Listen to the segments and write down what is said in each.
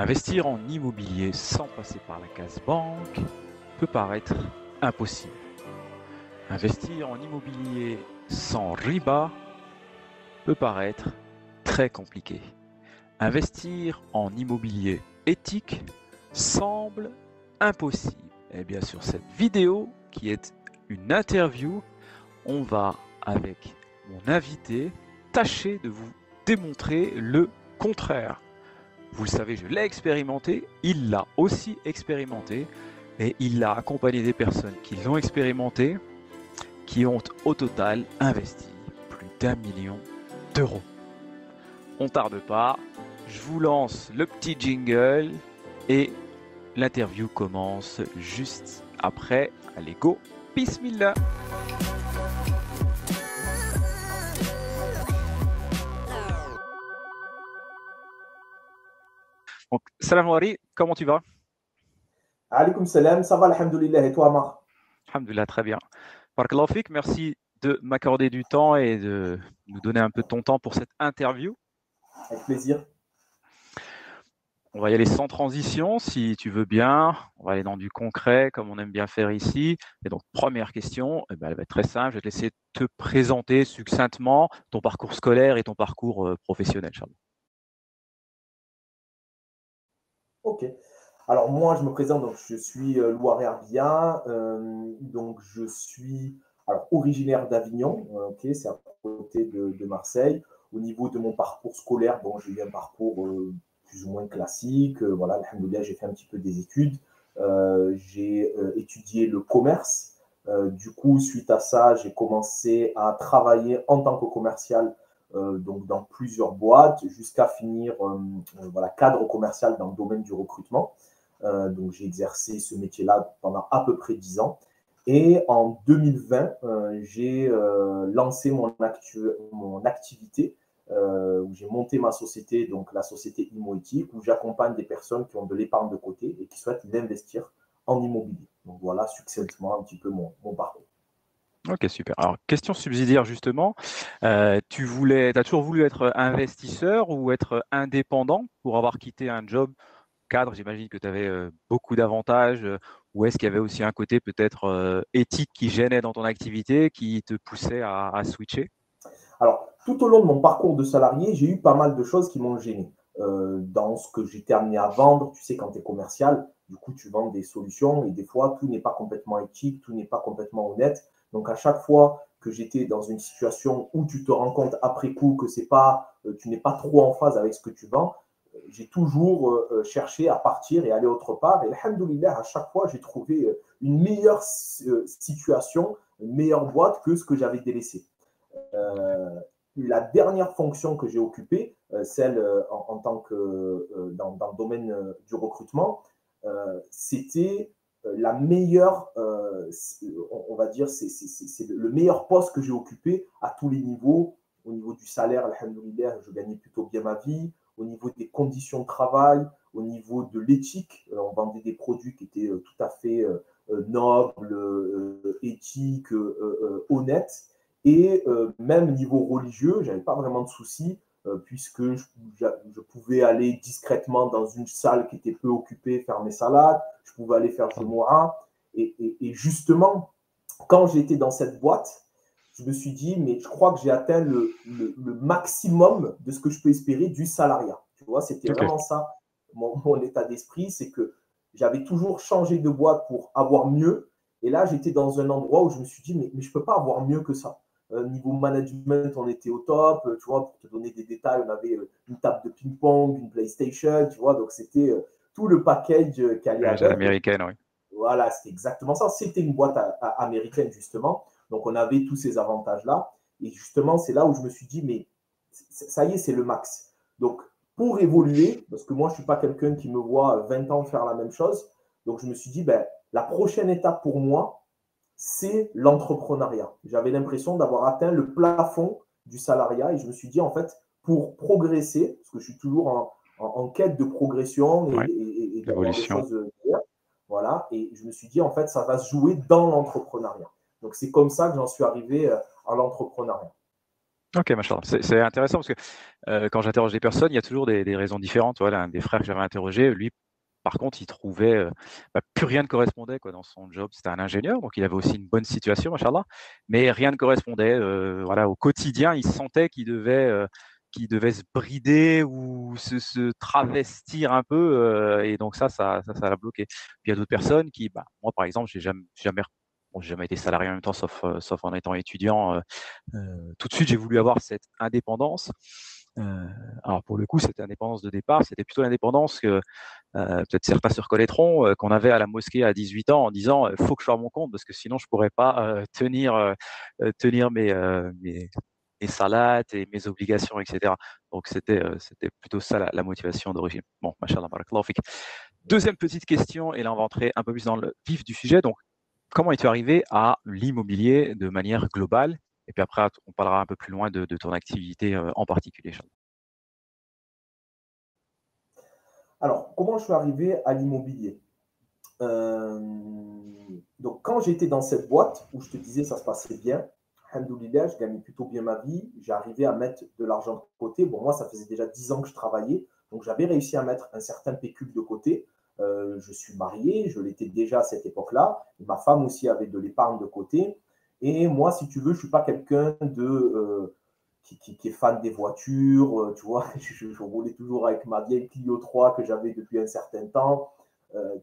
Investir en immobilier sans passer par la case banque peut paraître impossible. Investir en immobilier sans riba peut paraître très compliqué. Investir en immobilier éthique semble impossible. Et bien sur cette vidéo qui est une interview, on va avec mon invité tâcher de vous démontrer le contraire. Vous le savez, je l'ai expérimenté, il l'a aussi expérimenté et il a accompagné des personnes qui l'ont expérimenté, qui ont au total investi plus d'1 million d'euros. On ne tarde pas, je vous lance le petit jingle et l'interview commence juste après. Allez go, bismillah. Donc, salam Wari, comment tu vas? Alaykoum salam, ça va, alhamdoulilah, et toi, Amar? Alhamdulillah, très bien. Barakallahu fik, merci de m'accorder du temps et de nous donner un peu de ton temps pour cette interview. Avec plaisir. On va y aller sans transition, si tu veux bien. On va aller dans du concret, comme on aime bien faire ici. Et donc, première question, elle va être très simple. Je vais te laisser te présenter succinctement ton parcours scolaire et ton parcours professionnel, Charles. Ok. Alors, moi, je me présente, donc je suis Loiret-Arbillard, donc je suis originaire d'Avignon, ok, c'est à côté de Marseille. Au niveau de mon parcours scolaire, bon, j'ai eu un parcours plus ou moins classique. Voilà, alhamdoulilah, j'ai fait un petit peu des études. J'ai étudié le commerce. Du coup, suite à ça, j'ai commencé à travailler en tant que commercial donc dans plusieurs boîtes jusqu'à finir voilà, cadre commercial dans le domaine du recrutement. Donc j'ai exercé ce métier-là pendant à peu près 10 ans. Et en 2020, j'ai lancé mon activité où j'ai monté ma société, donc la société ImoEthique, où j'accompagne des personnes qui ont de l'épargne de côté et qui souhaitent l'investir en immobilier. Donc voilà succinctement un petit peu mon parcours. Ok, super. Alors, question subsidiaire justement, tu as toujours voulu être investisseur ou être indépendant pour avoir quitté un job cadre? J'imagine que tu avais beaucoup d'avantages, ou est-ce qu'il y avait aussi un côté peut-être éthique qui gênait dans ton activité, qui te poussait à switcher? Alors, tout au long de mon parcours de salarié, j'ai eu pas mal de choses qui m'ont gêné. Dans ce que j'étais amené à vendre, tu sais, quand tu es commercial, du coup, tu vends des solutions et des fois, tout n'est pas complètement éthique, tout n'est pas complètement honnête. Donc, à chaque fois que j'étais dans une situation où tu te rends compte après coup que c'est pas, tu n'es pas trop en phase avec ce que tu vends, j'ai toujours cherché à partir et aller autre part. Et alhamdoulilah, à chaque fois, j'ai trouvé une meilleure situation, une meilleure boîte que ce que j'avais délaissé. La dernière fonction que j'ai occupée, celle en tant que dans le domaine du recrutement, c'était la meilleure, on va dire, c'est le meilleur poste que j'ai occupé à tous les niveaux. Au niveau du salaire, alhamdoulilah, je gagnais plutôt bien ma vie. Au niveau des conditions de travail, au niveau de l'éthique, on vendait des produits qui étaient tout à fait nobles, éthiques, honnêtes. Et même niveau religieux, je n'avais pas vraiment de soucis, puisque je pouvais aller discrètement dans une salle qui était peu occupée, faire mes salades, je pouvais aller faire Jumu'ah. Et justement, quand j'étais dans cette boîte, je me suis dit, mais je crois que j'ai atteint le maximum de ce que je peux espérer du salariat. Tu vois, c'était Ok. vraiment ça, mon état d'esprit, c'est que j'avais toujours changé de boîte pour avoir mieux. Et là, j'étais dans un endroit où je me suis dit, mais je ne peux pas avoir mieux que ça. Niveau management, on était au top. Tu vois, pour te donner des détails, on avait une table de ping-pong, une PlayStation, tu vois, donc c'était tout le package qui allait À avec. l'américaine, oui. Voilà, c'était exactement ça. C'était une boîte américaine, justement. Donc, on avait tous ces avantages-là. Et justement, c'est là où je me suis dit, mais ça y est, c'est le max. Donc, pour évoluer, parce que moi, je ne suis pas quelqu'un qui me voit 20 ans faire la même chose, donc je me suis dit, ben, la prochaine étape pour moi, c'est l'entrepreneuriat. J'avais l'impression d'avoir atteint le plafond du salariat et je me suis dit, en fait, pour progresser, parce que je suis toujours en quête de progression Ouais, et d'avoir des l'évolution. choses meilleures, voilà, et je me suis dit, en fait, ça va se jouer dans l'entrepreneuriat. Donc, c'est comme ça que j'en suis arrivé à l'entrepreneuriat. Ok, machin. C'est intéressant parce que quand j'interroge des personnes, il y a toujours des raisons différentes. Voilà, un des frères que j'avais interrogé, lui, par contre, il trouvait plus rien ne correspondait quoi, dans son job. C'était un ingénieur, donc il avait aussi une bonne situation, machallah, mais rien ne correspondait. Voilà, au quotidien, il sentait qu'il devait se brider ou se travestir un peu, et donc ça l'a bloqué. Puis il y a d'autres personnes qui, moi par exemple, j'ai jamais été salarié en même temps, sauf en étant étudiant. Tout de suite, j'ai voulu avoir cette indépendance. Euh, alors pour le coup, cette indépendance de départ, c'était plutôt l'indépendance que peut-être certains se reconnaîtront, qu'on avait à la mosquée à 18 ans en disant faut que je sois à mon compte parce que sinon je pourrais pas tenir mes salats et mes obligations, etc. Donc c'était plutôt ça la motivation d'origine. Bon, machallah, barakallahu fik. Deuxième petite question, et là on va entrer un peu plus dans le vif du sujet. Donc, comment es-tu arrivé à l'immobilier de manière globale? Et puis après, on parlera un peu plus loin de ton activité en particulier. Alors, comment je suis arrivé à l'immobilier? Euh, donc, quand j'étais dans cette boîte où je te disais ça se passait bien, alhamdoulilah, je gagnais plutôt bien ma vie, j'ai arrivé à mettre de l'argent de côté. Bon, moi, ça faisait déjà 10 ans que je travaillais, donc j'avais réussi à mettre un certain pécule de côté. Je suis marié, je l'étais déjà à cette époque-là. Ma femme aussi avait de l'épargne de côté. Et moi, si tu veux, je ne suis pas quelqu'un qui est fan des voitures. Tu vois, je roulais toujours avec ma vieille Clio 3 que j'avais depuis un certain temps.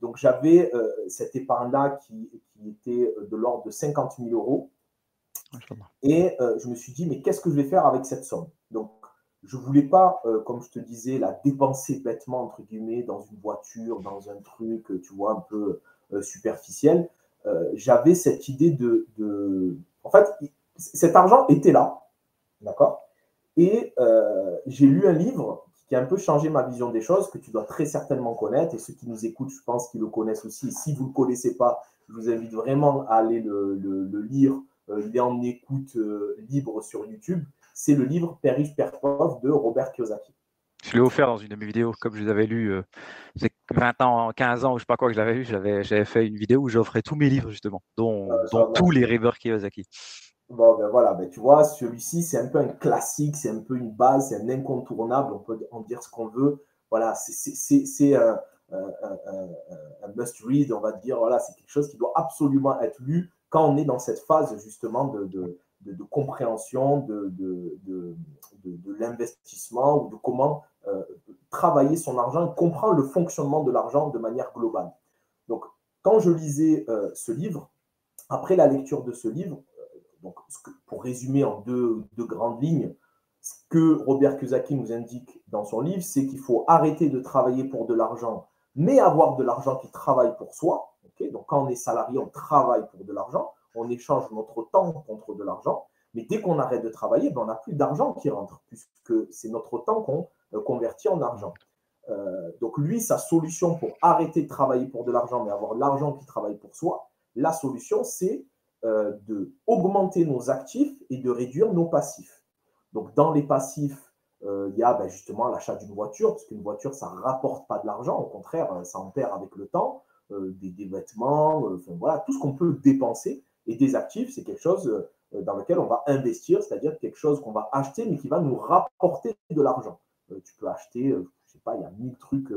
Donc j'avais cette épargne-là qui était de l'ordre de 50 000 euros. Et je me suis dit, mais qu'est-ce que je vais faire avec cette somme? Donc, je ne voulais pas, comme je te disais, la dépenser bêtement, entre guillemets, dans une voiture, dans un truc, tu vois, un peu superficiel. J'avais cette idée En fait, cet argent était là, d'accord? Et j'ai lu un livre qui a un peu changé ma vision des choses, que tu dois très certainement connaître, et ceux qui nous écoutent, je pense qu'ils le connaissent aussi. Et si vous ne le connaissez pas, je vous invite vraiment à aller le lire. Il est en écoute libre sur YouTube. C'est le livre Père riche, Père pauvre de Robert Kiyosaki. Je l'ai offert dans une de mes vidéos, comme je les avais lus, c'est 20 ans, 15 ans, ou je sais pas quoi que je l'avais lu, j'avais fait une vidéo où j'offrais tous mes livres, justement, dont tous les Robert Kiyosaki. Bon, ben voilà, ben tu vois, celui-ci, c'est un peu un classique, c'est un peu une base, c'est un incontournable, on peut en dire ce qu'on veut. Voilà, c'est un must-read, on va dire. Voilà, c'est quelque chose qui doit absolument être lu quand on est dans cette phase, justement, de compréhension de l'investissement ou de comment travailler son argent et comprendre le fonctionnement de l'argent de manière globale. Donc, quand je lisais ce livre, après la lecture de ce livre, donc, pour résumer en deux grandes lignes, ce que Robert Kiyosaki nous indique dans son livre, c'est qu'il faut arrêter de travailler pour de l'argent, mais avoir de l'argent qui travaille pour soi. Okay, donc, quand on est salarié, on travaille pour de l'argent, on échange notre temps contre de l'argent. Mais dès qu'on arrête de travailler, ben, on n'a plus d'argent qui rentre, puisque c'est notre temps qu'on convertit en argent. Donc, lui, sa solution pour arrêter de travailler pour de l'argent, mais avoir l'argent qui travaille pour soi, la solution, c'est d'augmenter nos actifs et de réduire nos passifs. Donc, dans les passifs, il y a justement l'achat d'une voiture, parce qu'une voiture, ça ne rapporte pas de l'argent, au contraire, ça en perd avec le temps, des vêtements, voilà, tout ce qu'on peut dépenser. Et des actifs, c'est quelque chose dans lequel on va investir, c'est-à-dire quelque chose qu'on va acheter, mais qui va nous rapporter de l'argent. Tu peux acheter, je ne sais pas, il y a 1000 trucs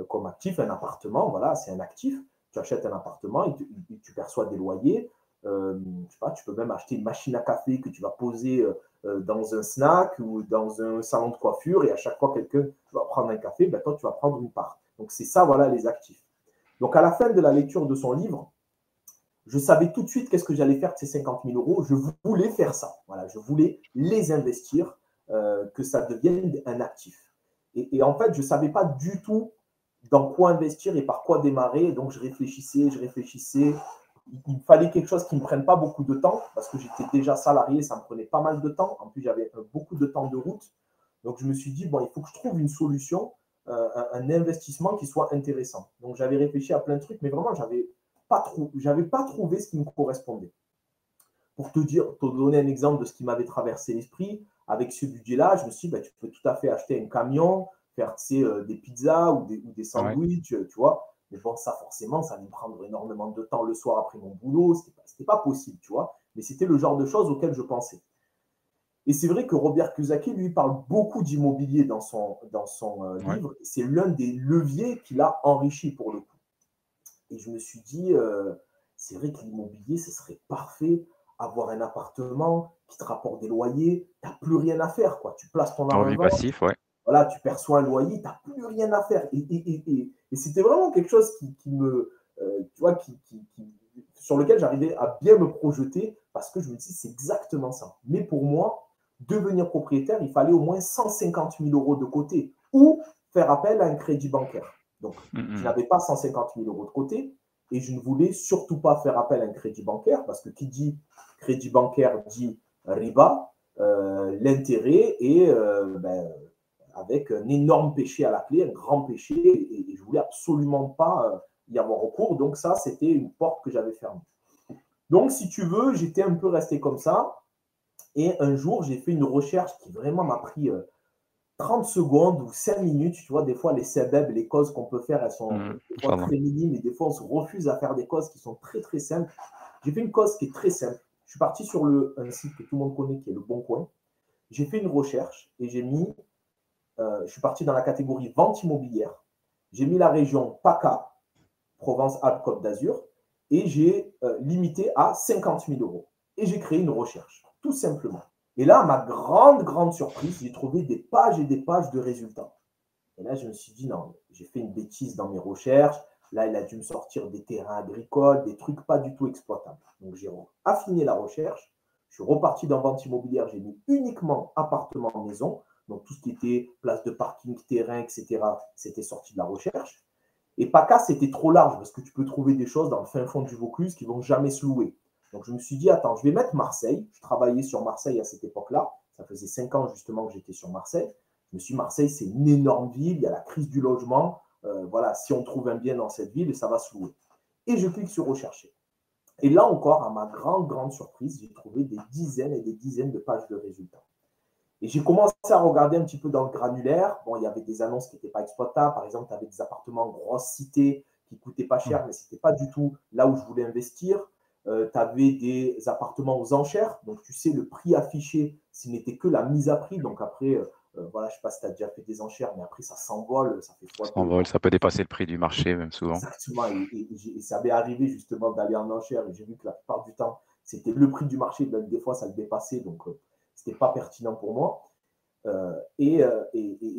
comme actifs, un appartement, voilà, c'est un actif. Tu achètes un appartement et tu perçois des loyers. Je sais pas, tu peux même acheter une machine à café que tu vas poser dans un snack ou dans un salon de coiffure et à chaque fois quelqu'un va prendre un café, ben toi tu vas prendre une part. Donc c'est ça, voilà, les actifs. Donc à la fin de la lecture de son livre, je savais tout de suite qu'est-ce que j'allais faire de ces 50 000 euros. Je voulais faire ça. Voilà, je voulais les investir, que ça devienne un actif. Et en fait, je ne savais pas du tout dans quoi investir et par quoi démarrer. Donc, je réfléchissais. Il me fallait quelque chose qui ne me prenne pas beaucoup de temps parce que j'étais déjà salarié, ça me prenait pas mal de temps. En plus, j'avais beaucoup de temps de route. Donc, je me suis dit, bon, il faut que je trouve une solution, un investissement qui soit intéressant. Donc, j'avais réfléchi à plein de trucs, mais vraiment, j'avais pas trouvé ce qui me correspondait. Pour te donner un exemple de ce qui m'avait traversé l'esprit, avec ce budget-là, je me suis dit, tu peux tout à fait acheter un camion, faire des pizzas ou des sandwichs, tu vois. Mais bon, ça, forcément, ça allait me prendre énormément de temps le soir après mon boulot. C'était pas possible, tu vois. Mais c'était le genre de choses auxquelles je pensais. Et c'est vrai que Robert Kiyosaki, lui, parle beaucoup d'immobilier dans son Ouais. livre. C'est l'un des leviers qui l'a enrichi pour le coup. Et je me suis dit, c'est vrai que l'immobilier, ce serait parfait. Avoir un appartement qui te rapporte des loyers, tu n'as plus rien à faire, quoi. Tu places ton Revenu argent, passif, ouais. voilà, tu perçois un loyer, tu n'as plus rien à faire. Et c'était vraiment quelque chose qui me, tu vois, sur lequel j'arrivais à bien me projeter parce que je me dis, c'est exactement ça. Mais pour moi, devenir propriétaire, il fallait au moins 150 000 euros de côté ou faire appel à un crédit bancaire. Donc, je Mhm. n'avais pas 150 000 euros de côté et je ne voulais surtout pas faire appel à un crédit bancaire parce que qui dit crédit bancaire dit riba, l'intérêt et avec un énorme péché à la clé, un grand péché, et je voulais absolument pas y avoir recours. Donc ça, c'était une porte que j'avais fermée. Donc, si tu veux, j'étais un peu resté comme ça. Et un jour, j'ai fait une recherche qui vraiment m'a pris 30 secondes ou 5 minutes. Tu vois, des fois, les sebeb, les causes qu'on peut faire, elles sont Mhm. des fois Inch'Allah. très minimes et des fois, on se refuse à faire des causes qui sont très, très simples. J'ai fait une cause qui est très simple. Je suis parti sur un site que tout le monde connaît, qui est le Bon Coin. J'ai fait une recherche et je suis parti dans la catégorie vente immobilière. J'ai mis la région PACA, Provence-Alpes-Côte d'Azur, et j'ai limité à 50 000 euros. Et j'ai créé une recherche, tout simplement. Et là, à ma grande, grande surprise, j'ai trouvé des pages et des pages de résultats. Et là, je me suis dit, non, j'ai fait une bêtise dans mes recherches. Là, il a dû me sortir des terrains agricoles, des trucs pas du tout exploitables. Donc, j'ai affiné la recherche. Je suis reparti dans vente immobilière. J'ai mis uniquement appartement maison. Donc, tout ce qui était place de parking, terrain, etc., c'était sorti de la recherche. Et PACA, c'était trop large parce que tu peux trouver des choses dans le fin fond du Vaucluse qui ne vont jamais se louer. Donc, je me suis dit, attends, je vais mettre Marseille. Je travaillais sur Marseille à cette époque-là. Ça faisait 5 ans justement que j'étais sur Marseille. Je me suis dit, Marseille, c'est une énorme ville. Il y a la crise du logement. Voilà, si on trouve un bien dans cette ville, ça va se louer. Et je clique sur rechercher. Et là encore, à ma grande, grande surprise, j'ai trouvé des dizaines et des dizaines de pages de résultats. Et j'ai commencé à regarder un petit peu dans le granulaire. Bon, il y avait des annonces qui n'étaient pas exploitables. Par exemple, tu avais des appartements en grosse cité qui ne coûtaient pas cher, mais ce n'était pas du tout là où je voulais investir. Tu avais des appartements aux enchères. Donc, tu sais, le prix affiché, ce n'était que la mise à prix. Donc, après, voilà, je ne sais pas si tu as déjà fait des enchères, mais après, ça s'envole, ça fait fois Ça deux. s'envole, ça peut dépasser le prix du marché, même souvent. Exactement. Et ça m'est arrivé justement d'aller en enchères. Et j'ai vu que la plupart du temps, c'était le prix du marché. Des fois, ça le dépassait. Donc, ce n'était pas pertinent pour moi. Et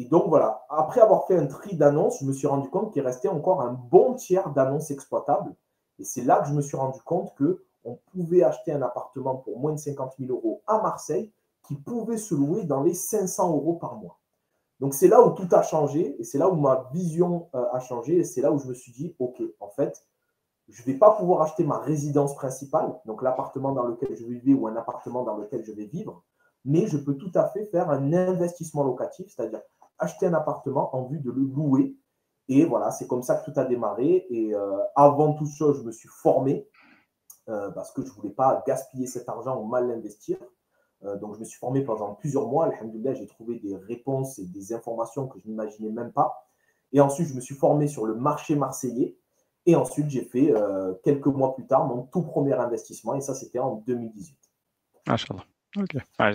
donc voilà, après avoir fait un tri d'annonces, je me suis rendu compte qu'il restait encore un bon tiers d'annonces exploitables. Et c'est là que je me suis rendu compte qu'on pouvait acheter un appartement pour moins de 50 000 euros à Marseille qui pouvait se louer dans les 500 euros par mois. Donc c'est là où tout a changé et c'est là où ma vision a changé et c'est là où je me suis dit, OK, en fait, je ne vais pas pouvoir acheter ma résidence principale, donc l'appartement dans lequel je vais vivre ou un appartement dans lequel je vais vivre, mais je peux tout à fait faire un investissement locatif, c'est-à-dire acheter un appartement en vue de le louer. Et voilà, c'est comme ça que tout a démarré. Et avant toute chose, je me suis formé parce que je ne voulais pas gaspiller cet argent ou mal l'investir. Donc, je me suis formé pendant plusieurs mois. Alhamdoulilah, j'ai trouvé des réponses et des informations que je n'imaginais même pas. Et ensuite, je me suis formé sur le marché marseillais. Et ensuite, j'ai fait quelques mois plus tard mon tout premier investissement. Et ça, c'était en 2018. Inch'Allah. Ok. Ah,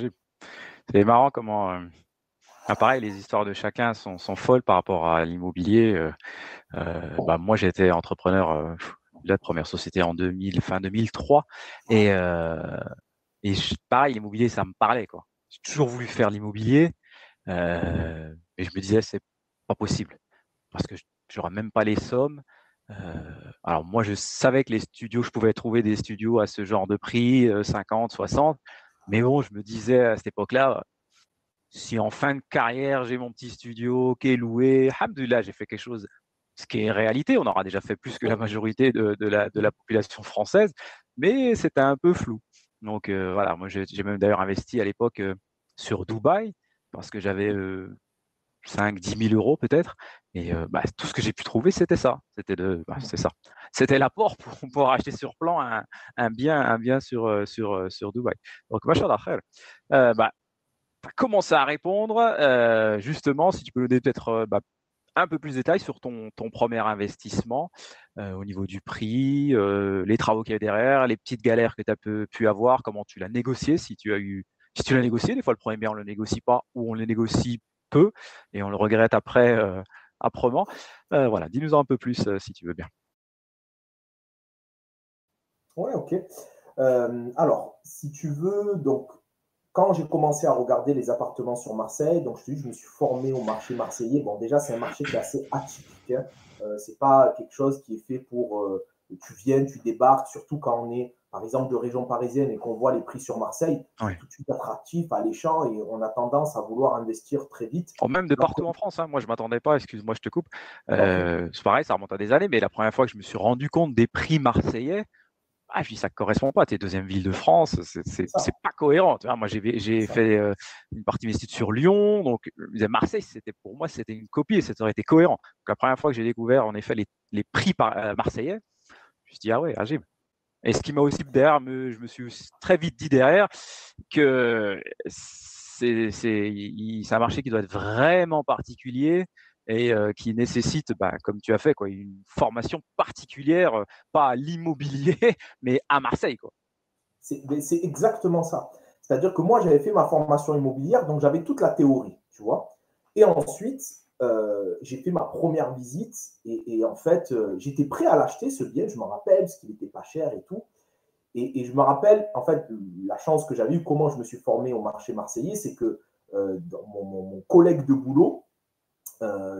c'est marrant comment. Pareil, les histoires de chacun sont folles par rapport à l'immobilier. Moi, j'ai été entrepreneur. La première société en fin 2003. Et, pareil, l'immobilier, ça me parlait, quoi. J'ai toujours voulu faire l'immobilier. Mais je me disais, c'est pas possible. Parce que j'aurais même pas les sommes. Alors moi, je savais que les studios, je pouvais trouver des studios à ce genre de prix, 50, 60. Mais bon, je me disais à cette époque-là, si en fin de carrière, j'ai mon petit studio qui est loué, alhamdoulilah, j'ai fait quelque chose, ce qui est réalité. On aura déjà fait plus que la majorité de la population française, mais c'était un peu flou. Donc voilà, moi j'ai même d'ailleurs investi à l'époque sur Dubaï parce que j'avais 5, 10 000 euros peut-être. Et tout ce que j'ai pu trouver, c'était ça. C'est ça. C'était l'apport pour pouvoir acheter sur plan un bien sur Dubaï. Donc, machallah khair. Tu as commencé à répondre. Justement, si tu peux nous donner peut-être un peu plus de détails sur ton premier investissement au niveau du prix, les travaux qu'il y a derrière, les petites galères que tu as pu avoir, comment tu l'as négocié, si tu as eu Si tu l'as négocié, des fois le premier bien on le négocie pas ou on le négocie peu et on le regrette après âprement. Voilà, dis-nous un peu plus si tu veux bien. Ouais, ok. Alors, si tu veux, donc, quand j'ai commencé à regarder les appartements sur Marseille, donc je te dis, je me suis formé au marché marseillais. Bon, déjà, c'est un marché qui est assez atypique, hein. C'est pas quelque chose qui est fait pour tu viens, tu débarques, surtout quand on est, par exemple, de région parisienne et qu'on voit les prix sur Marseille, Oui. c'est tout de suite attractif, alléchant et on a tendance à vouloir investir très vite. Oh, même de partout en France, hein. Moi je m'attendais pas, excuse-moi, je te coupe. Alors, C'est pareil, ça remonte à des années, mais la première fois que je me suis rendu compte des prix marseillais, ah, puis ça ne correspond pas. T'es deuxième ville de France, c'est ça, c'est pas cohérent. Tu vois, moi, c'est j'ai ça. fait une partie de mes études sur Lyon, donc Marseille, c'était pour moi, c'était une copie et ça aurait été cohérent. Donc, la première fois que j'ai découvert en effet les prix marseillais, je me suis dit ah ouais, agib. Et ce qui m'a aussi derrière, je me suis très vite dit derrière que c'est un marché qui doit être vraiment particulier et qui nécessite, comme tu as fait, quoi, une formation particulière, pas à l'immobilier, mais à Marseille, quoi. C'est exactement ça. C'est-à-dire que moi, j'avais fait ma formation immobilière, donc j'avais toute la théorie, tu vois. Et ensuite, j'ai fait ma première visite et en fait, j'étais prêt à l'acheter, ce bien, je me rappelle, parce qu'il n'était pas cher et tout. Et je me rappelle, en fait, la chance que j'avais eue, comment je me suis formé au marché marseillais, c'est que mon collègue de boulot,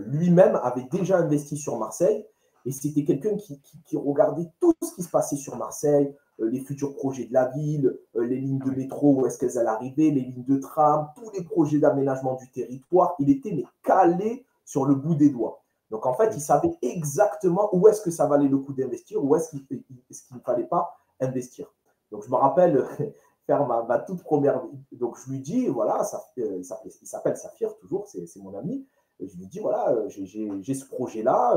lui-même avait déjà investi sur Marseille et c'était quelqu'un qui regardait tout ce qui se passait sur Marseille, les futurs projets de la ville, les lignes Ah de ouais. métro, où est-ce qu'elles allaient arriver, les lignes de tram, tous les projets d'aménagement du territoire. Il était mais calé sur le bout des doigts. Donc en fait, il savait exactement où est-ce que ça valait le coup d'investir, où est-ce qu'il ne fallait pas investir. Donc je me rappelle faire ma toute première. Donc je lui dis, voilà, il s'appelle Saphir, toujours, c'est mon ami. Et je lui dis, voilà, j'ai ce projet-là,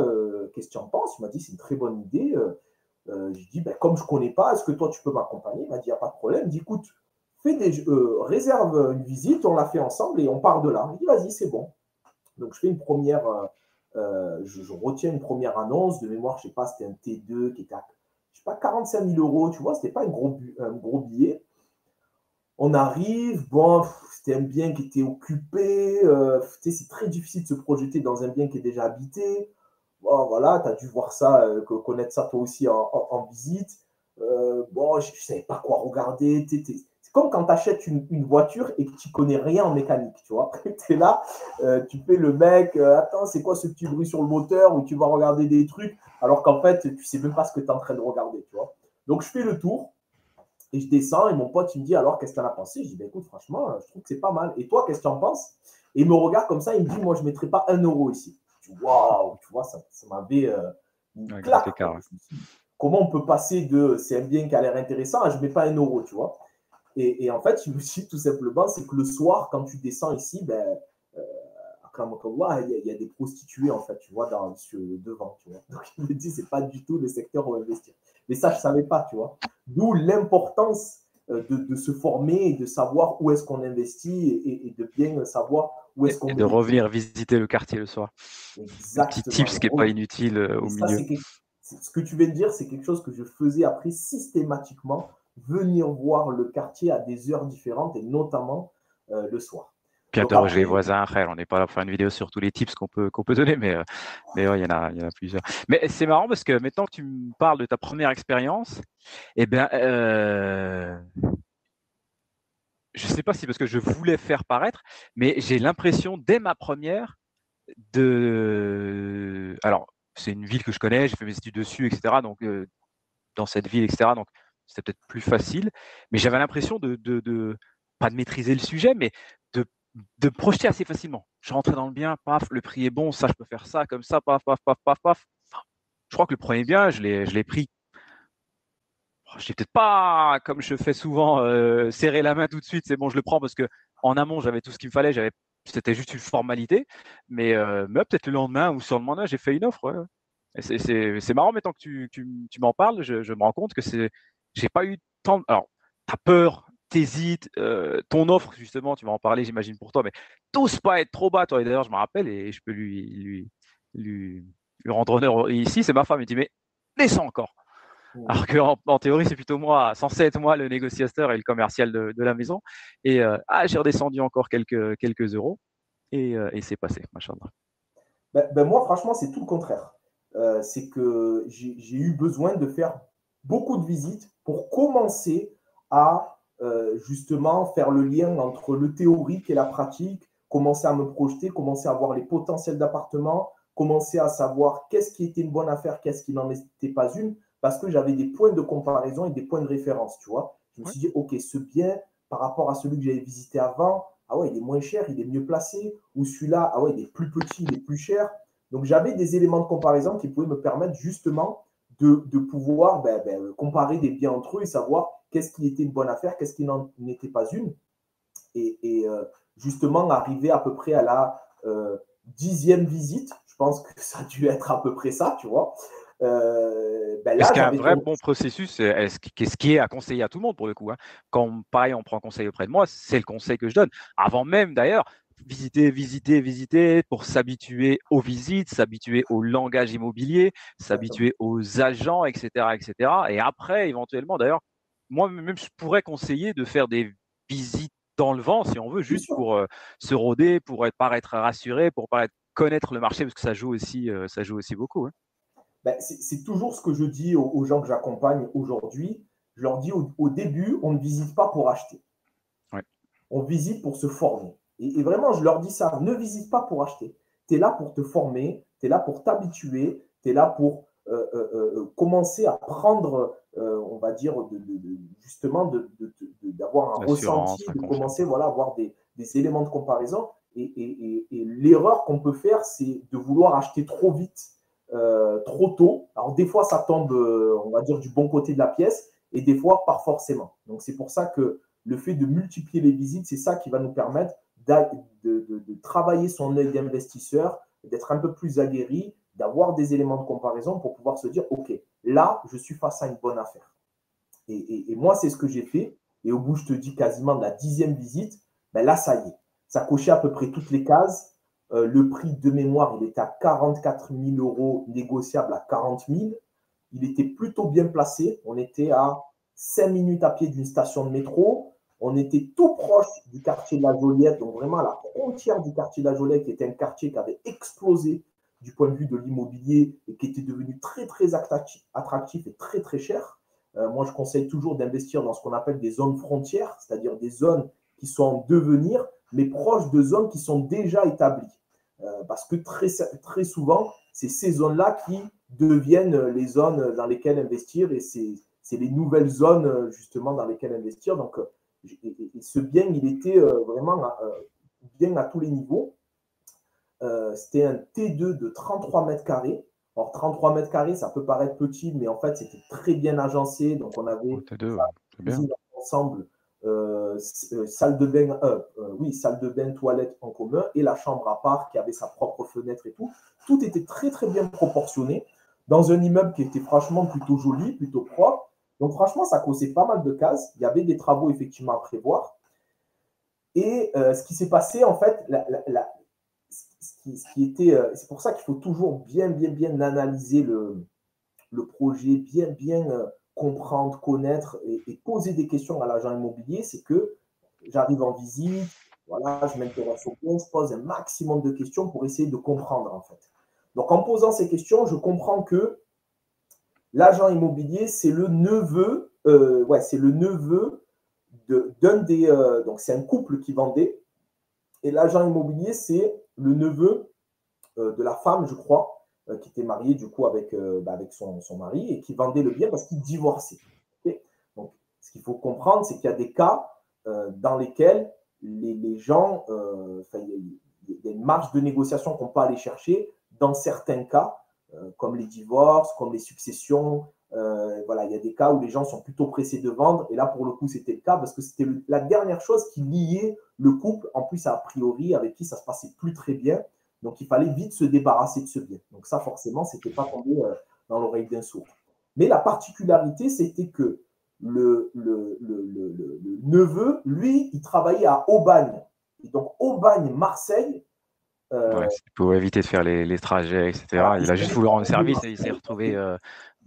qu'est-ce que tu en penses? Il m'a dit, c'est une très bonne idée. Je dis, ben, comme je ne connais pas, est-ce que toi, tu peux m'accompagner? Il m'a dit, il n'y a pas de problème. Il dit, écoute, réserve une visite, on la fait ensemble et on part de là. Il dit, vas-y, c'est bon. Donc, je fais une première, je retiens une première annonce. De mémoire, je ne sais pas, c'était un T2 qui était à, je sais pas, 45 000 euros, tu vois, ce n'était pas un gros billet. On arrive, bon, c'était un bien qui était occupé, c'est très difficile de se projeter dans un bien qui est déjà habité. Bon, voilà, tu as dû voir ça, connaître ça toi aussi en visite. Bon, je ne savais pas quoi regarder. C'est comme quand tu achètes une voiture et que tu connais rien en mécanique, tu vois. Tu es là, tu fais le mec, attends, c'est quoi ce petit bruit sur le moteur, ou tu vas regarder des trucs, alors qu'en fait, tu ne sais même pas ce que tu es en train de regarder, tu vois. Donc, je fais le tour. Et je descends et mon pote, il me dit alors, qu'est-ce que tu en as pensé? Je dis, ben, écoute, franchement, je trouve que c'est pas mal. Et toi, qu'est-ce que tu en penses? Et il me regarde comme ça, il me dit, moi, je ne mettrai pas 1 euro ici. Je dis, waouh, tu vois, ça m'avait une Un grand claque. écart. Je me dis, comment on peut passer de c'est un bien qui a l'air intéressant à je ne mets pas 1 euro, tu vois? Et en fait, je me dis tout simplement, c'est que le soir, quand tu descends ici, ben, euh, il y a des prostituées, en fait, tu vois, devant, tu vois. Donc, il me dit, c'est pas du tout le secteur où investir. Mais ça, je ne savais pas, tu vois. D'où l'importance de se former et de savoir où est-ce qu'on investit et de bien savoir où est-ce qu'on Et met de les pieds. revenir visiter le quartier le soir. Un petit Exactement. tips qui n'est pas inutile Et au ça, milieu. ce que tu viens de dire, c'est quelque chose que je faisais après systématiquement, venir voir le quartier à des heures différentes et notamment le soir. Puis Donc interroger les après, voisins, frère. On n'est pas là pour faire une vidéo sur tous les tips qu'on peut donner, mais ouais, il y en a plusieurs. Mais c'est marrant parce que maintenant que tu me parles de ta première expérience, eh bien, je ne sais pas si parce que je voulais faire paraître, mais j'ai l'impression dès ma première alors, c'est une ville que je connais, j'ai fait mes études dessus, etc. Donc, dans cette ville, etc. Donc, c'était peut-être plus facile. Mais j'avais l'impression pas de maîtriser le sujet, mais de, de projeter assez facilement. Je rentrais dans le bien, paf, le prix est bon, ça, je peux faire ça, comme ça, paf, paf, paf, paf, paf. Je crois que le premier bien, je l'ai pris. Je n'ai peut-être pas, comme je fais souvent, serré la main tout de suite, c'est bon, je le prends parce que en amont, j'avais tout ce qu'il me fallait, c'était juste une formalité. Mais peut-être le lendemain ou sur le lendemain, j'ai fait une offre. Ouais. C'est marrant, maintenant que tu m'en parles, je me rends compte que j'ai pas eu tant. Alors, tu as peur, t'hésites, ton offre, justement, tu vas en parler, j'imagine, pour toi, mais t'oses pas être trop bas, toi. Et d'ailleurs, je me rappelle, et je peux lui rendre honneur ici, c'est ma femme, elle dit, mais descends encore. Alors qu'en théorie, c'est plutôt moi, censé être moi le négociateur et le commercial de la maison. Et j'ai redescendu encore quelques euros et c'est passé, machallah. Moi, franchement, c'est tout le contraire. C'est que j'ai eu besoin de faire beaucoup de visites pour commencer à justement faire le lien entre le théorique et la pratique, commencer à me projeter, commencer à voir les potentiels d'appartements, commencer à savoir qu'est-ce qui était une bonne affaire, qu'est-ce qui n'en était pas une, parce que j'avais des points de comparaison et des points de référence, tu vois. Je me Ouais. suis dit, OK, ce bien, par rapport à celui que j'avais visité avant, ah ouais, il est moins cher, il est mieux placé, ou celui-là, ah ouais, il est plus petit, il est plus cher. Donc j'avais des éléments de comparaison qui pouvaient me permettre justement de pouvoir comparer des biens entre eux et savoir qu'est-ce qui était une bonne affaire, qu'est-ce qui n'en était pas une. Et justement, arriver à peu près à la 10e visite, je pense que ça a dû être à peu près ça, tu vois. Est-ce Là, qu'il y a un j'avais vrai bon processus, qu'est-ce qui est à conseiller à tout le monde pour le coup, hein. Quand pareil, on prend conseil auprès de moi, c'est le conseil que je donne. Avant même d'ailleurs, visiter pour s'habituer aux visites, s'habituer au langage immobilier, exactement. s'habituer aux agents, etc., etc. Et après, éventuellement, d'ailleurs, moi-même, je pourrais conseiller de faire des visites dans le vent, si on veut, Bien juste sûr. pour se rôder, pour paraître rassuré, pour paraître connaître le marché, parce que ça joue aussi beaucoup, hein. C'est toujours ce que je dis aux gens que j'accompagne aujourd'hui. Je leur dis au début, on ne visite pas pour acheter. Ouais. On visite pour se former. Et vraiment, je leur dis ça, ne visite pas pour acheter. Tu es là pour te former, tu es là pour t'habituer, tu es là pour commencer à prendre, on va dire, justement, d'avoir un L'assurance, ressenti, la de confiance. commencer voilà, à avoir des éléments de comparaison. Et l'erreur qu'on peut faire, c'est de vouloir acheter trop vite, trop tôt. Alors, des fois, ça tombe, on va dire, du bon côté de la pièce, et des fois, pas forcément. Donc, c'est pour ça que le fait de multiplier les visites, c'est ça qui va nous permettre de travailler son œil d'investisseur, d'être un peu plus aguerri, d'avoir des éléments de comparaison pour pouvoir se dire, OK, là, je suis face à une bonne affaire. Et moi, c'est ce que j'ai fait. Et au bout, je te dis quasiment de la 10e visite, là, ça y est. Ça cochait à peu près toutes les cases. Le prix de mémoire, il était à 44 000 euros, négociable à 40 000. Il était plutôt bien placé. On était à 5 minutes à pied d'une station de métro. On était tout proche du quartier de la Joliette, donc vraiment à la frontière du quartier de la Joliette, qui était un quartier qui avait explosé du point de vue de l'immobilier et qui était devenu très, très attractif et très, très cher. Moi, je conseille toujours d'investir dans ce qu'on appelle des zones frontières, c'est-à-dire des zones qui sont en devenir, mais proches de zones qui sont déjà établies. Parce que très souvent, c'est ces zones-là qui deviennent les zones dans lesquelles investir et c'est les nouvelles zones justement dans lesquelles investir. Donc, et ce bien, il était vraiment bien à tous les niveaux. C'était un T2 de 33 mètres carrés. Alors, 33 mètres carrés, ça peut paraître petit, mais en fait, c'était très bien agencé. Donc, on avait T2, c'est bien. cuisine ensemble, salle de bain, oui, salle de bain, toilette en commun et la chambre à part qui avait sa propre fenêtre et tout. Tout était très, très bien proportionné dans un immeuble qui était franchement plutôt joli, plutôt propre. Donc, franchement, ça causait pas mal de cases. Il y avait des travaux effectivement à prévoir. Et ce qui s'est passé, en fait, ce qui était, c'est pour ça qu'il faut toujours bien, bien, bien analyser le projet, bien, bien comprendre, connaître et poser des questions à l'agent immobilier. C'est que j'arrive en visite, voilà, je m'intéresse au bien, je pose un maximum de questions pour essayer de comprendre, en fait. Donc, en posant ces questions, je comprends que l'agent immobilier, c'est le neveu, c'est le neveu d'un des. Donc, c'est un couple qui vendait. Et l'agent immobilier, c'est le neveu de la femme, je crois, qui était mariée du coup avec son mari et qui vendait le bien parce qu'il divorçait. Okay. Donc, ce qu'il faut comprendre, c'est qu'il y a des cas dans lesquels les gens, il y a une marge de négociation qu'on peut aller chercher dans certains cas, comme les divorces, comme les successions. Voilà, il y a des cas où les gens sont plutôt pressés de vendre. Et là, pour le coup, c'était le cas parce que c'était la dernière chose qui liait le couple, en plus, a priori, avec qui ça se passait plus très bien. Donc, il fallait vite se débarrasser de ce bien. Donc, ça, forcément, ce n'était pas tombé dans l'oreille d'un sourd. Mais la particularité, c'était que le neveu, lui, il travaillait à Aubagne. Et donc, Aubagne-Marseille. Ouais, pour éviter de faire les trajets, Voilà, etc. Il a juste voulu rendre service et il s'est retrouvé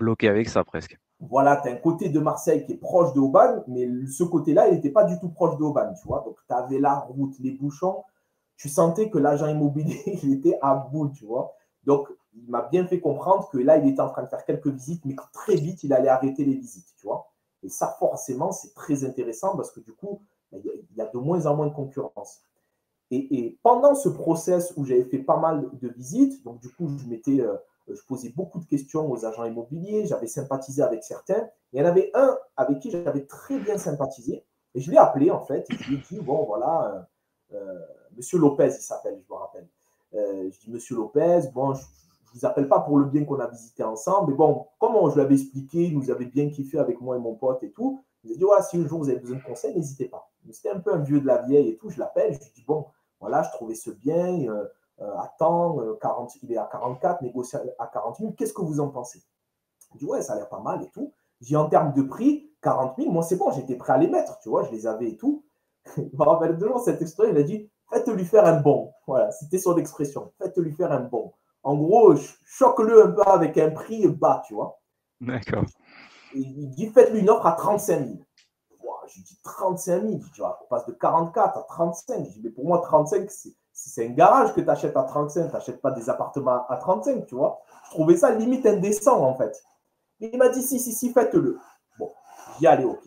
bloqué avec ça presque. Voilà, tu as un côté de Marseille qui est proche de Aubagne, mais ce côté-là, il n'était pas du tout proche de Aubagne, tu vois. Donc, tu avais la route, les bouchons. Tu sentais que l'agent immobilier, il était à bout, tu vois. Donc, il m'a bien fait comprendre que là, il était en train de faire quelques visites, mais que très vite, il allait arrêter les visites, tu vois. Et ça, forcément, c'est très intéressant parce que du coup, il y a de moins en moins de concurrence. Et pendant ce process où j'avais fait pas mal de visites, donc du coup, je posais beaucoup de questions aux agents immobiliers, j'avais sympathisé avec certains. Il y en avait un avec qui j'avais très bien sympathisé, et je l'ai appelé en fait, et je lui ai dit, bon voilà, Monsieur Lopez, il s'appelle, je me rappelle. Je dis, Monsieur Lopez, bon, je ne vous appelle pas pour le bien qu'on a visité ensemble, mais bon, comme je l'avais expliqué, il nous avait bien kiffé avec moi et mon pote et tout, il a dit, ouais, si un jour vous avez besoin de conseils, n'hésitez pas. C'était un peu un vieux de la vieille et tout, je l'appelle, je lui dis, bon, voilà, je trouvais ce bien, attends, 40, il est à 44, négocié à 40 000, qu'est-ce que vous en pensez? Je dis, ouais, ça a l'air pas mal et tout. Je dis, en termes de prix, 40 000, moi c'est bon, j'étais prêt à les mettre, tu vois, je les avais et tout. Je me rappelle toujours cette expression, il a dit, faites-lui faire un bon. Voilà, c'était son expression, faites-lui faire un bon. En gros, choque-le un peu avec un prix bas, tu vois. D'accord. Et il dit, faites-lui une offre à 35 000. Je lui dis 35 000. Je dis, on passe de 44 à 35. Je dis, mais pour moi, 35, c'est un garage que tu achètes à 35. Tu n'achètes pas des appartements à 35, tu vois. Je trouvais ça limite indécent, en fait. Et il m'a dit, si, faites-le. Bon, je dis, allez, ok.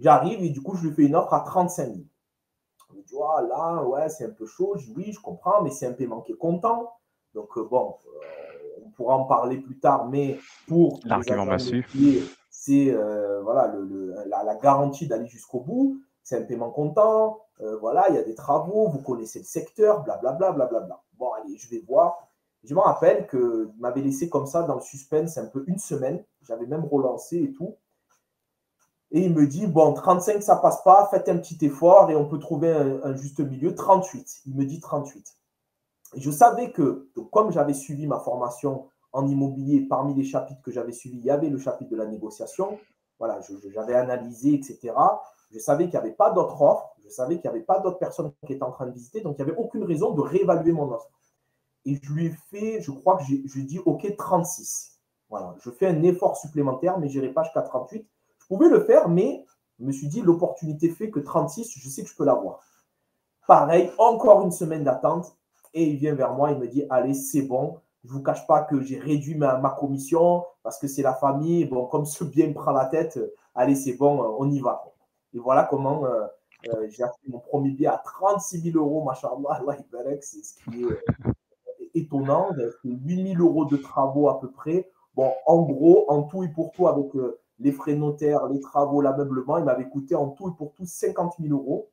J'arrive et du coup, je lui fais une offre à 35 000. Il me dit, oh, là, ouais, c'est un peu chaud. Je dis, oui, je comprends, mais c'est un paiement qui est comptant. Donc, bon, on pourra en parler plus tard, mais pour les L'argument agents massu. immobiliers, c'est voilà, la garantie d'aller jusqu'au bout. C'est un paiement comptant. Voilà, il y a des travaux, vous connaissez le secteur, blablabla. Bla, bla, bla, bla. Bon, allez, je vais voir. Je me rappelle qu'il m'avait laissé comme ça dans le suspense un peu une semaine. J'avais même relancé et tout. Et il me dit, bon, 35, ça passe pas, faites un petit effort et on peut trouver un juste milieu. 38. Il me dit 38. Et je savais que, donc, comme j'avais suivi ma formation en immobilier, parmi les chapitres que j'avais suivis, il y avait le chapitre de la négociation. Voilà, j'avais analysé, etc. Je savais qu'il n'y avait pas d'autres offres. Je savais qu'il n'y avait pas d'autres personnes qui étaient en train de visiter. Donc, il n'y avait aucune raison de réévaluer mon offre. Et je lui ai fait, je crois que je lui ai dit, OK, 36. Voilà, je fais un effort supplémentaire, mais je n'irai pas jusqu'à 38. Je pouvais le faire, mais je me suis dit, l'opportunité fait que 36, je sais que je peux l'avoir. Pareil, encore une semaine d'attente. Et il vient vers moi, il me dit, allez, c'est bon. Je ne vous cache pas que j'ai réduit ma commission parce que c'est la famille. Bon, comme ce bien me prend la tête, allez, c'est bon, on y va. Et voilà comment j'ai acheté mon premier billet à 36 000 euros, machallah, c'est ce qui est étonnant. J'ai fait 8 000 euros de travaux à peu près. Bon, en gros, en tout et pour tout, avec les frais notaires, les travaux, l'ameublement, il m'avait coûté en tout et pour tout 50 000 euros.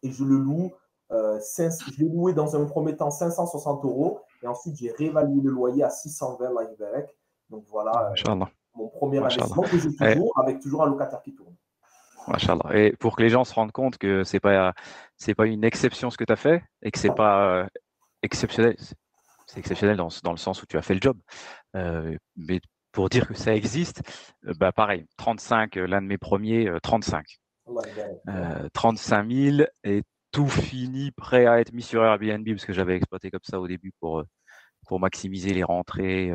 Et je le loue. Je l'ai loué dans un premier temps 560 euros. Et ensuite, j'ai réévalué le loyer à 620 là, donc voilà Machallah. mon premier Machallah. investissement que j'ai toujours, avec toujours un locataire qui tourne. Machallah. Et pour que les gens se rendent compte que c'est pas une exception ce que tu as fait et que c'est pas exceptionnel. C'est exceptionnel dans le sens où tu as fait le job. Mais pour dire que ça existe, bah pareil, 35, l'un de mes premiers, 35. 35 000 et tout fini, prêt à être mis sur Airbnb parce que j'avais exploité comme ça au début pour maximiser les rentrées,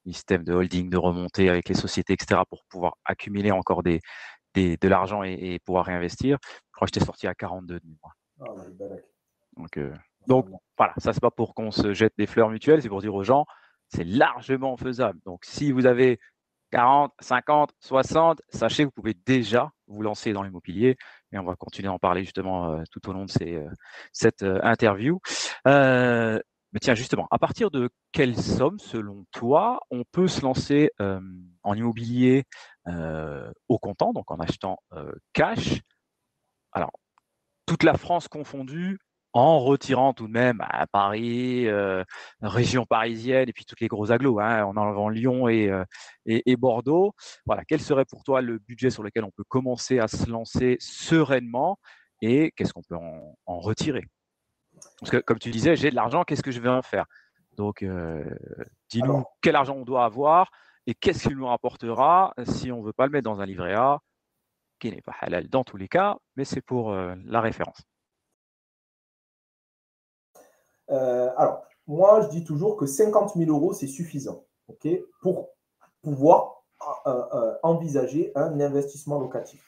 système de holding, de remontée avec les sociétés, etc. pour pouvoir accumuler encore de l'argent et pouvoir réinvestir. Je crois que j'étais sorti à 42 de mémoire. Donc voilà, ça c'est pas pour qu'on se jette des fleurs mutuelles, c'est pour dire aux gens, c'est largement faisable. Donc si vous avez 40, 50, 60, sachez que vous pouvez déjà vous lancer dans l'immobilier et on va continuer à en parler justement tout au long de cette interview. Mais tiens, justement, à partir de quelle somme, selon toi, on peut se lancer en immobilier au comptant, donc en achetant cash? Alors, toute la France confondue, en retirant tout de même à Paris, région parisienne et puis toutes les gros agglos, en enlevant Lyon et Bordeaux. Voilà, quel serait pour toi le budget sur lequel on peut commencer à se lancer sereinement et qu'est-ce qu'on peut en retirer? Parce que comme tu disais, j'ai de l'argent, qu'est-ce que je vais en faire? Donc, dis-nous quel argent on doit avoir et qu'est-ce qu'il nous rapportera si on ne veut pas le mettre dans un livret A, qui n'est pas halal dans tous les cas, mais c'est pour la référence. Alors, moi, je dis toujours que 50 000 euros, c'est suffisant, pour pouvoir envisager un investissement locatif.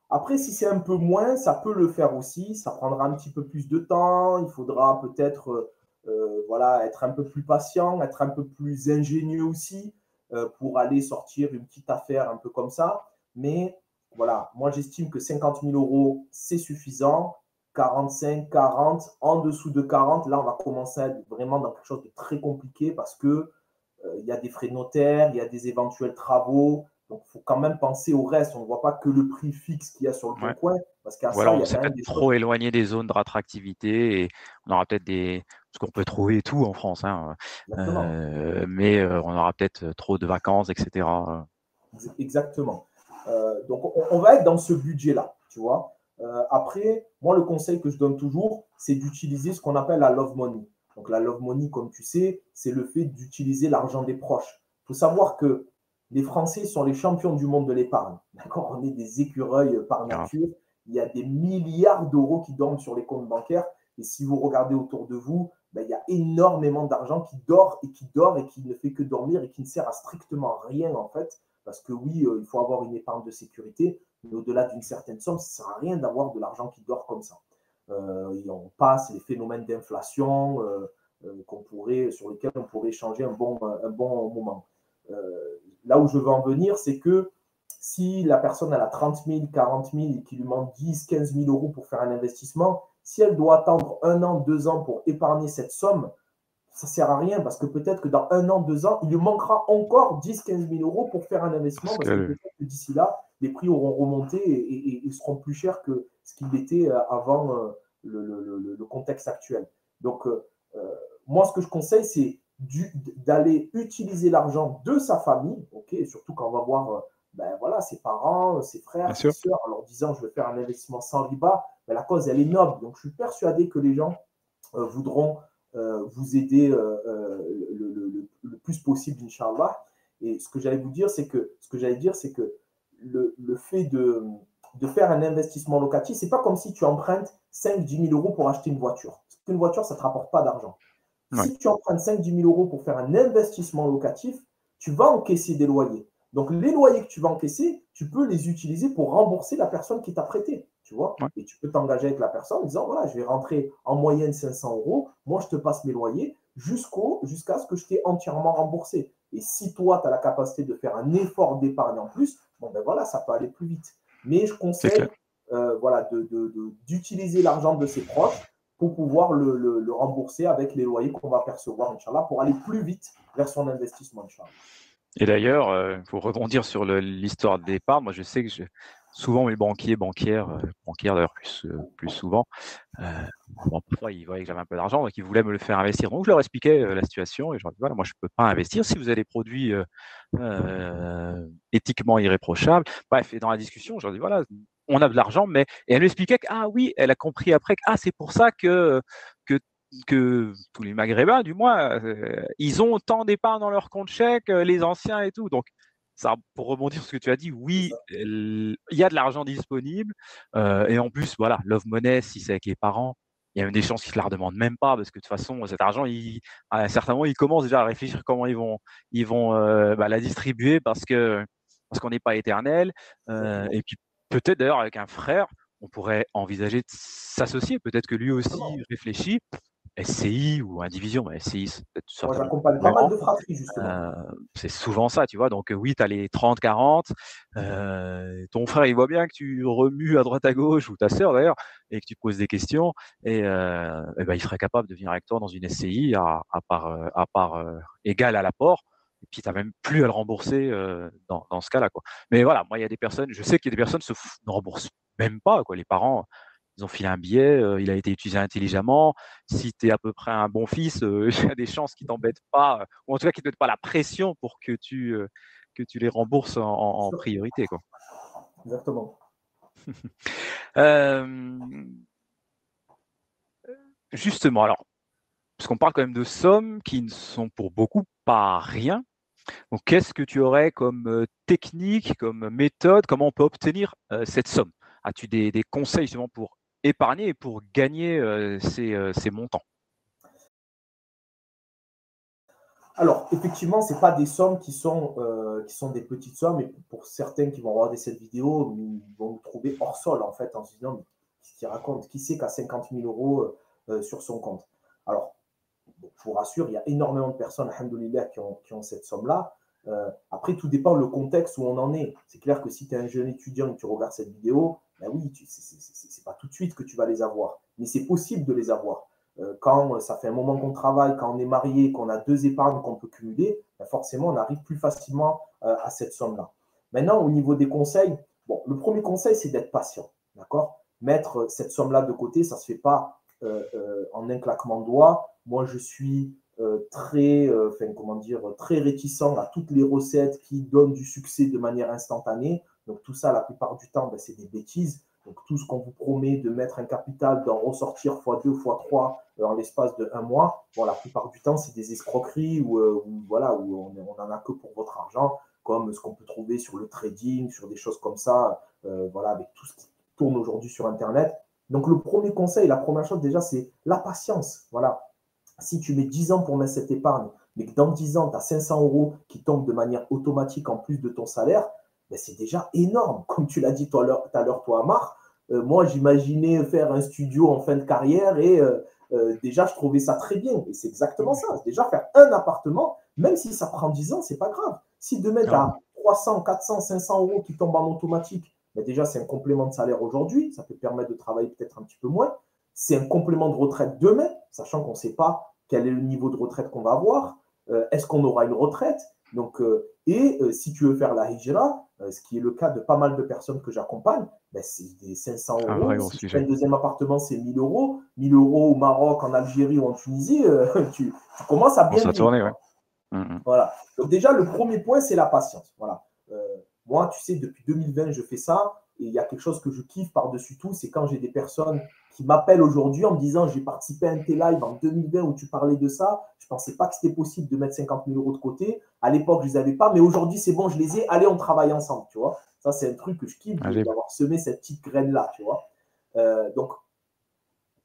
Après, si c'est un peu moins, ça peut le faire aussi. Ça prendra un petit peu plus de temps. Il faudra peut-être voilà, être un peu plus patient, être un peu plus ingénieux aussi pour aller sortir une petite affaire un peu comme ça. Mais voilà, moi j'estime que 50 000 euros, c'est suffisant. 45, 40, en dessous de 40, là on va commencer à être vraiment dans quelque chose de très compliqué parce que il y a des frais de notaire, il y a des éventuels travaux. Donc, il faut quand même penser au reste. On ne voit pas que le prix fixe qu'il y a sur le bon Ouais. coin, parce qu'à Ou alors ça, il y on a s'est quand même peut-être des choses. trop éloigné des zones de rattractivité et on aura peut-être des. Parce qu'on peut trouver tout en France, hein, Exactement. mais on aura peut-être trop de vacances, etc. Exactement. Donc, on va être dans ce budget-là, tu vois. Après, moi, le conseil que je donne toujours, c'est d'utiliser ce qu'on appelle la love money. Donc, la love money, comme tu sais, c'est le fait d'utiliser l'argent des proches. Il faut savoir que les Français sont les champions du monde de l'épargne. D'accord? On est des écureuils par Grave. nature. Il y a des milliards d'euros qui dorment sur les comptes bancaires. Et si vous regardez autour de vous, ben, il y a énormément d'argent qui dort et qui ne fait que dormir et qui ne sert à strictement rien, en fait. Parce que oui, il faut avoir une épargne de sécurité, mais au-delà d'une certaine somme, ça ne sert à rien d'avoir de l'argent qui dort comme ça. Et on passe les phénomènes d'inflation sur lesquels on pourrait échanger un bon moment. Là où je veux en venir, c'est que si la personne elle a 30 000, 40 000 et qu'il lui manque 10, 15 000 euros pour faire un investissement, si elle doit attendre 1 an, 2 ans pour épargner cette somme, ça ne sert à rien parce que peut-être que dans 1 an, 2 ans, il lui manquera encore 10, 15 000 euros pour faire un investissement Parce parce que que peut-être que d'ici là, les prix auront remonté et seront plus chers que ce qu'ils étaient avant le contexte actuel. Donc, moi, ce que je conseille, c'est d'aller utiliser l'argent de sa famille, okay, surtout quand on va voir ben voilà, ses parents, ses frères, bien ses sûr, sœurs, en leur disant je vais faire un investissement sans riba, ben, la cause, elle est noble. Donc, je suis persuadé que les gens voudront vous aider le plus possible, Inch'Allah. Et ce que j'allais dire, c'est que le fait de faire un investissement locatif, c'est pas comme si tu empruntes 5-10 000 euros pour acheter une voiture. Parce qu'une voiture, ça ne te rapporte pas d'argent. ouais. Si tu empruntes 5-10 000 euros pour faire un investissement locatif, tu vas encaisser des loyers. Donc, les loyers que tu vas encaisser, tu peux les utiliser pour rembourser la personne qui t'a prêté, tu vois. Ouais. Et tu peux t'engager avec la personne en disant, voilà, je vais rentrer en moyenne 500 euros, moi, je te passe mes loyers jusqu'à ce que je t'ai entièrement remboursé. Et si toi, tu as la capacité de faire un effort d'épargne en plus, bon, ben voilà, ça peut aller plus vite. Mais je C'est clair. conseille voilà, d'utiliser l'argent de ses proches pour pouvoir le rembourser avec les loyers qu'on va percevoir, Inch'Allah, pour aller plus vite vers son investissement, Inch'Allah. Et d'ailleurs, il faut rebondir sur l'histoire de l'épargne. Moi, je sais que souvent mes banquières d'ailleurs plus souvent, bon, parfois ils voyaient que j'avais un peu d'argent, donc ils voulaient me le faire investir. Donc je leur expliquais la situation et je leur disais voilà, moi je peux pas investir si vous avez des produits éthiquement irréprochables. Bref, et dans la discussion, je leur dis voilà, on a de l'argent, mais et elle m'expliquait que ah oui, elle a compris après que ah c'est pour ça que que tous les Maghrébins, du moins, ils ont autant d'épargne dans leur compte chèque, les anciens et tout. Donc, ça, pour rebondir sur ce que tu as dit, oui, il y a de l'argent disponible. Et en plus, voilà, Love Money, si c'est avec les parents, il y a même des chances qu'ils ne te la redemandent même pas, parce que de toute façon, cet argent, à un certain moment, ils commencent déjà à réfléchir comment ils vont la distribuer parce qu'on n'est pas éternel. Et puis, peut-être d'ailleurs, avec un frère, on pourrait envisager de s'associer. Peut-être que lui aussi réfléchit. SCI ou indivision, mais SCI, c'est peut-être Moi, certainement j'accompagne pas mal cohérent. de fratries, justement. Euh, c'est souvent ça, tu vois. Donc oui, tu as les 30-40. Ton frère, il voit bien que tu remues à droite à gauche, ou ta sœur d'ailleurs, et que tu poses des questions. Et ben, il serait capable de venir avec toi dans une SCI à part égale à l'apport. Et puis, tu n'as même plus à le rembourser dans ce cas-là, quoi. Mais voilà, moi, il y a des personnes, je sais qu'il y a des personnes ne remboursent même pas, quoi. Les parents, ils ont filé un billet, il a été utilisé intelligemment. Si tu es à peu près un bon fils, il y a des chances qu'ils ne t'embêtent pas, ou en tout cas qu'ils ne te mettent pas la pression pour que tu les rembourses en priorité, quoi. Exactement. Justement, alors, parce qu'on parle quand même de sommes qui ne sont pour beaucoup pas rien. Donc, qu'est-ce que tu aurais comme technique, comme méthode, comment on peut obtenir cette somme? As-tu des conseils justement pour épargner et pour gagner ces montants? Alors, effectivement, ce n'est pas des sommes qui sont des petites sommes. Et pour certains qui vont regarder cette vidéo, ils vont nous trouver hors sol, en fait, en se disant, mais qu'est-ce qu'il raconte? Qui c'est qui a 50 000 euros sur son compte? Alors, je vous rassure, il y a énormément de personnes, alhamdoulilah, qui ont cette somme-là. Après, tout dépend le contexte où on en est. C'est clair que si tu es un jeune étudiant et que tu regardes cette vidéo, ben oui, c'est pas tout de suite que tu vas les avoir. Mais c'est possible de les avoir. Quand ça fait un moment qu'on travaille, quand on est marié, qu'on a 2 épargnes qu'on peut cumuler, ben forcément, on arrive plus facilement à cette somme-là. Maintenant, au niveau des conseils, bon, le premier conseil, c'est d'être patient. D'accord? Mettre cette somme-là de côté, ça ne se fait pas en un claquement de doigts. Moi, je suis très réticent à toutes les recettes qui donnent du succès de manière instantanée. Donc tout ça, la plupart du temps, ben, c'est des bêtises. Donc tout ce qu'on vous promet de mettre un capital, d'en ressortir x2, x3 en l'espace de 1 mois, bon, la plupart du temps, c'est des escroqueries où on n'en a que pour votre argent, comme ce qu'on peut trouver sur le trading, sur des choses comme ça, avec tout ce qui tourne aujourd'hui sur Internet. Donc le premier conseil, la première chose déjà, c'est la patience. Voilà. Si tu mets 10 ans pour mettre cette épargne, mais que dans 10 ans, tu as 500 euros qui tombent de manière automatique en plus de ton salaire, ben c'est déjà énorme. Comme tu l'as dit tout à l'heure, toi, Amar, moi, j'imaginais faire un studio en fin de carrière et déjà, je trouvais ça très bien. Et c'est exactement ça. Déjà, faire un appartement, même si ça prend 10 ans, ce n'est pas grave. Si demain, tu as 300, 400, 500 euros qui tombent en automatique, ben déjà, c'est un complément de salaire aujourd'hui. Ça peut te permettre de travailler peut-être un petit peu moins. C'est un complément de retraite demain, sachant qu'on ne sait pas quel est le niveau de retraite qu'on va avoir, est-ce qu'on aura une retraite? Donc, si tu veux faire la hijra, ce qui est le cas de pas mal de personnes que j'accompagne, ben, c'est des 500 euros. Si tu fais un deuxième appartement, c'est 1000 euros. 1000 euros au Maroc, en Algérie ou en Tunisie, tu commences à bien vivre. Ouais. Voilà. Donc déjà, le premier point, c'est la patience. Voilà. Moi, tu sais, depuis 2020, je fais ça. Et il y a quelque chose que je kiffe par-dessus tout, c'est quand j'ai des personnes qui m'appellent aujourd'hui en me disant j'ai participé à un T-Live en 2020 où tu parlais de ça. Je ne pensais pas que c'était possible de mettre 50 000 euros de côté. À l'époque, je ne les avais pas, mais aujourd'hui, c'est bon, je les ai. Allez, on travaille ensemble, tu vois. Ça, c'est un truc que je kiffe d'avoir semé cette petite graine-là, tu vois. Donc,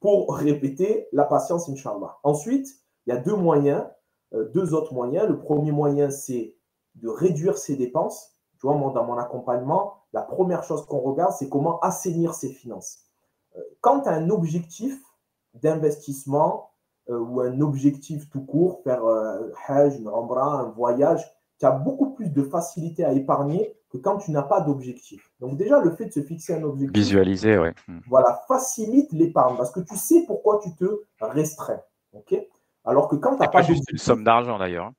pour répéter, la patience, Inch'Allah. Ensuite, il y a 2 autres moyens. Le premier moyen, c'est de réduire ses dépenses. Tu vois, moi, dans mon accompagnement, la première chose qu'on regarde, c'est comment assainir ses finances. Quand tu as un objectif d'investissement ou un objectif tout court, faire Hajj, une Umrah, un voyage, tu as beaucoup plus de facilité à épargner que quand tu n'as pas d'objectif. Donc déjà, le fait de se fixer un objectif, visualiser, ouais. Voilà, facilite l'épargne parce que tu sais pourquoi tu te restreins. Okay, alors que quand tu n'as pas juste une somme d'argent d'ailleurs.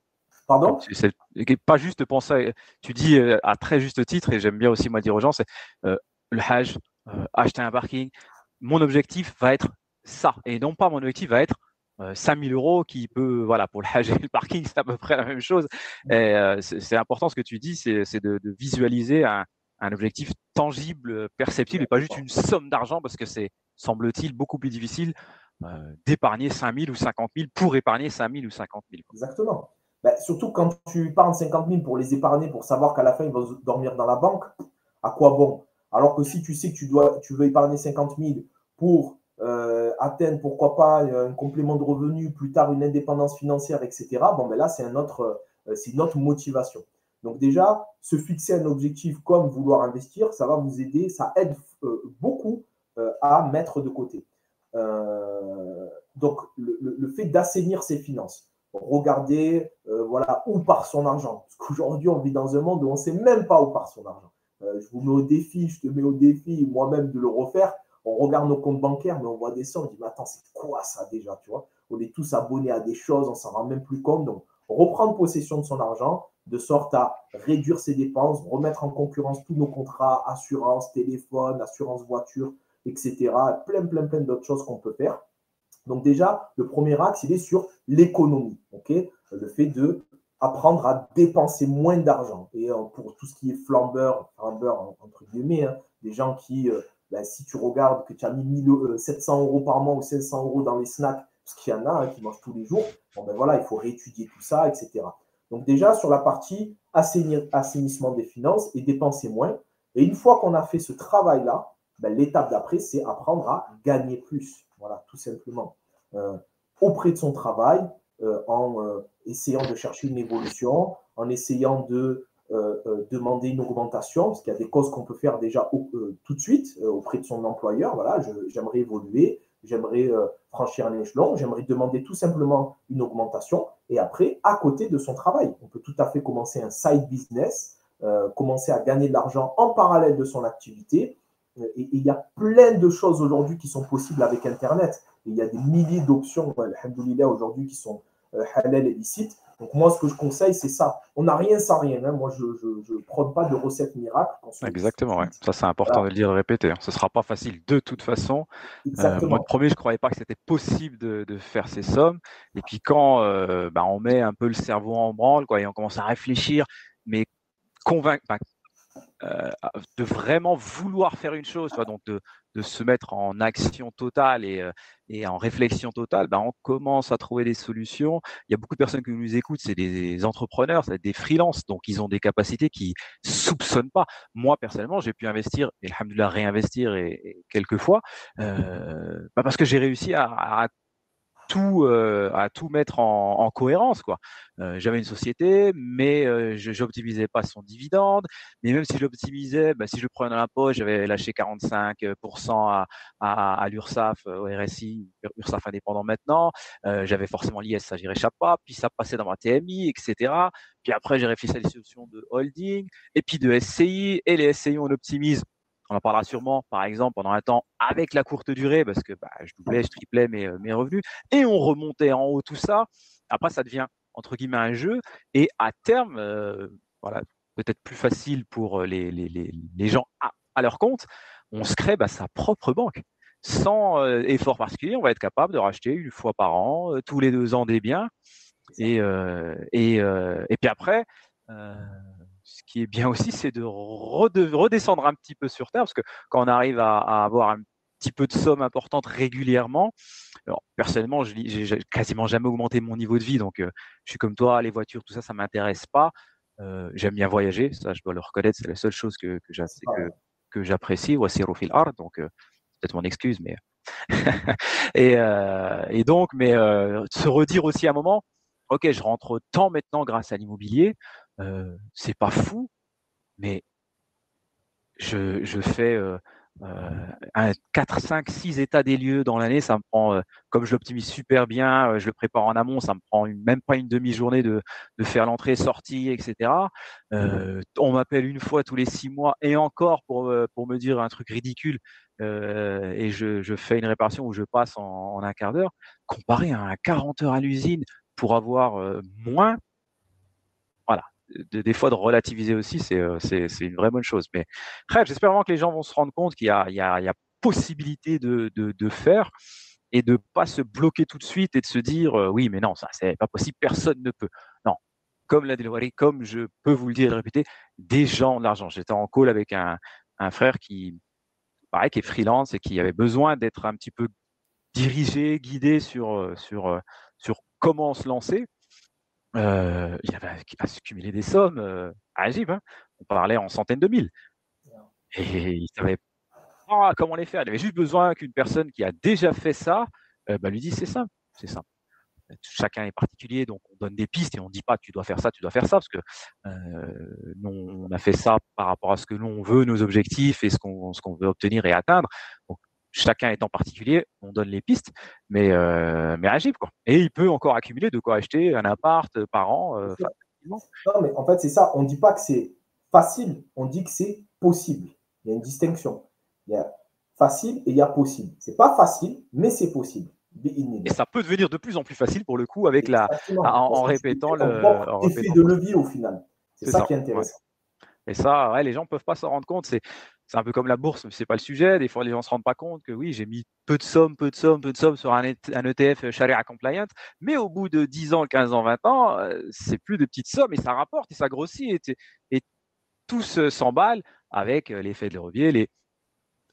Pardon? Pas juste penser, tu dis à très juste titre, et j'aime bien aussi moi dire aux gens, c'est le Hajj, acheter un parking. Mon objectif va être ça, et non pas mon objectif va être 5 000 euros qui peut, voilà, pour le Hajj et le parking, c'est à peu près la même chose. Et c'est important ce que tu dis, c'est de visualiser un objectif tangible, perceptible, et pas juste une somme d'argent, parce que c'est, semble-t-il, beaucoup plus difficile d'épargner 5 000 ou 50 000 pour épargner 5 000 ou 50 000. Exactement. Ben, surtout quand tu épargnes 50 000 pour les épargner, pour savoir qu'à la fin, ils vont dormir dans la banque, à quoi bon? Alors que si tu sais que tu veux épargner 50 000 pour atteindre, pourquoi pas, un complément de revenu, plus tard une indépendance financière, etc., bon, ben là, c'est une autre motivation. Donc déjà, se fixer un objectif comme vouloir investir, ça va vous aider, ça aide beaucoup à mettre de côté. Donc, le fait d'assainir ses finances, regarder où part son argent. Parce qu'aujourd'hui, on vit dans un monde où on ne sait même pas où part son argent. Je vous mets au défi, je te mets au défi moi-même de le refaire. On regarde nos comptes bancaires, mais on voit des sommes, on dit, mais attends, c'est quoi ça déjà, tu vois? On est tous abonnés à des choses, on ne s'en rend même plus compte. Donc, reprendre possession de son argent, de sorte à réduire ses dépenses, remettre en concurrence tous nos contrats, assurance, téléphone, assurance voiture, etc. Plein d'autres choses qu'on peut faire. Donc déjà, le premier axe, il est sur l'économie. Okay, le fait d'apprendre à dépenser moins d'argent. Et pour tout ce qui est flambeur entre guillemets, hein, des gens qui, si tu regardes que tu as mis 700 euros par mois ou 500 euros dans les snacks, parce qu'il y en a qui mangent tous les jours, bon, ben voilà, il faut réétudier tout ça, etc. Donc déjà, sur la partie assainissement des finances et dépenser moins. Et une fois qu'on a fait ce travail-là, ben, l'étape d'après, c'est apprendre à gagner plus. Voilà, tout simplement. Auprès de son travail, en essayant de chercher une évolution, en essayant de demander une augmentation, parce qu'il y a des causes qu'on peut faire déjà tout de suite auprès de son employeur. Voilà, j'aimerais évoluer, j'aimerais franchir un échelon, j'aimerais demander tout simplement une augmentation. Et après, à côté de son travail, on peut tout à fait commencer un side business, commencer à gagner de l'argent en parallèle de son activité. Et il y a plein de choses aujourd'hui qui sont possibles avec Internet. Et il y a des milliers d'options, alhamdoulilah, aujourd'hui qui sont halal et licites. Donc moi, ce que je conseille, c'est ça. On n'a rien sans rien. Hein. Moi, je ne prône pas de recettes miracles. Exactement, ouais. Ça, c'est important de le dire et de répéter. Ce ne sera pas facile de toute façon. Moi, le premier, je ne croyais pas que c'était possible de faire ces sommes. Et puis quand on met un peu le cerveau en branle, quoi, et on commence à réfléchir, mais convaincre, de vraiment vouloir faire une chose, donc de se mettre en action totale et en réflexion totale, on commence à trouver des solutions. Il y a beaucoup de personnes qui nous écoutent, c'est des entrepreneurs, c'est des freelances, donc ils ont des capacités qu'ils ne soupçonnent pas. Moi, personnellement, j'ai pu investir et alhamdoulilah réinvestir et quelques fois parce que j'ai réussi à tout mettre en cohérence, quoi. J'avais une société, mais je n'optimisais pas son dividende. Mais même si je l'optimisais, si je prenais dans la poche, j'avais lâché 45% à l'URSSAF, au RSI, URSSAF indépendant maintenant. J'avais forcément l'IS, ça j'y réchappe pas. Puis ça passait dans ma TMI, etc. Puis après, j'ai réfléchi à des solutions de holding et puis de SCI. Et les SCI, on optimise. On en parlera sûrement, par exemple, pendant un temps avec la courte durée, parce que je doublais, je triplais mes revenus, et on remontait en haut tout ça. Après, ça devient, entre guillemets, un jeu, et à terme, peut-être plus facile pour les gens à leur compte, on se crée sa propre banque. Sans effort particulier, on va être capable de racheter une fois par an, tous les 2 ans des biens, et puis après, ce qui est bien aussi, c'est de redescendre un petit peu sur terre, parce que quand on arrive à avoir un petit peu de somme importante régulièrement, alors personnellement, j'ai quasiment jamais augmenté mon niveau de vie, donc je suis comme toi, les voitures, tout ça, ça m'intéresse pas. J'aime bien voyager, ça, je dois le reconnaître, c'est la seule chose que j'apprécie. Wasiru fil ard, donc peut-être mon excuse, mais et donc, mais se redire aussi à un moment, ok, je rentre tant maintenant grâce à l'immobilier, c'est pas fou, mais je fais un 4, 5, 6 états des lieux dans l'année. Ça me prend, comme je l'optimise super bien, je le prépare en amont, ça me prend même pas une demi-journée de faire l'entrée, sortie, etc. On m'appelle une fois tous les 6 mois et encore pour me dire un truc ridicule. Et je fais une réparation où je passe en un quart d'heure. Comparé à un 40 heures à l'usine pour avoir moins, voilà. Des fois, de relativiser aussi, c'est une vraie bonne chose. Mais bref, j'espère vraiment que les gens vont se rendre compte qu'il y a possibilité de faire et de pas se bloquer tout de suite et de se dire oui, mais non, ça, c'est pas possible, personne ne peut. Non, comme l'a dit Louari, comme je peux vous le dire et le répéter, des gens ont de l'argent. J'étais en call avec un frère pareil, qui est freelance et qui avait besoin d'être un petit peu dirigé, guidé sur comment se lancer. Il avait accumulé des sommes agibles, hein. On parlait en centaines de mille. Et il savait pas comment les faire. Il avait juste besoin qu'une personne qui a déjà fait ça lui dise c'est simple, c'est simple. Chacun est particulier, donc on donne des pistes et on ne dit pas tu dois faire ça, parce que nous, on a fait ça par rapport à ce que l'on veut, nos objectifs et ce qu'on veut obtenir et atteindre. Donc, chacun étant particulier, on donne les pistes, mais agib, quoi. Et il peut encore accumuler de quoi acheter un appart par an facilement. Non, mais en fait, c'est ça. On ne dit pas que c'est facile, on dit que c'est possible. Il y a une distinction. Il y a facile et il y a possible. C'est pas facile, mais c'est possible. Et ça peut devenir de plus en plus facile pour le coup avec en répétant effet de levier au final. C'est ça qui est intéressant. Ouais. Et ça, les gens ne peuvent pas s'en rendre compte. C'est un peu comme la bourse, mais ce n'est pas le sujet. Des fois, les gens ne se rendent pas compte que oui, j'ai mis peu de sommes sur un ETF Sharia compliant, mais au bout de 10 ans, 15 ans, 20 ans, c'est plus de petites sommes et ça rapporte et ça grossit et tout s'emballe avec l'effet de levier, les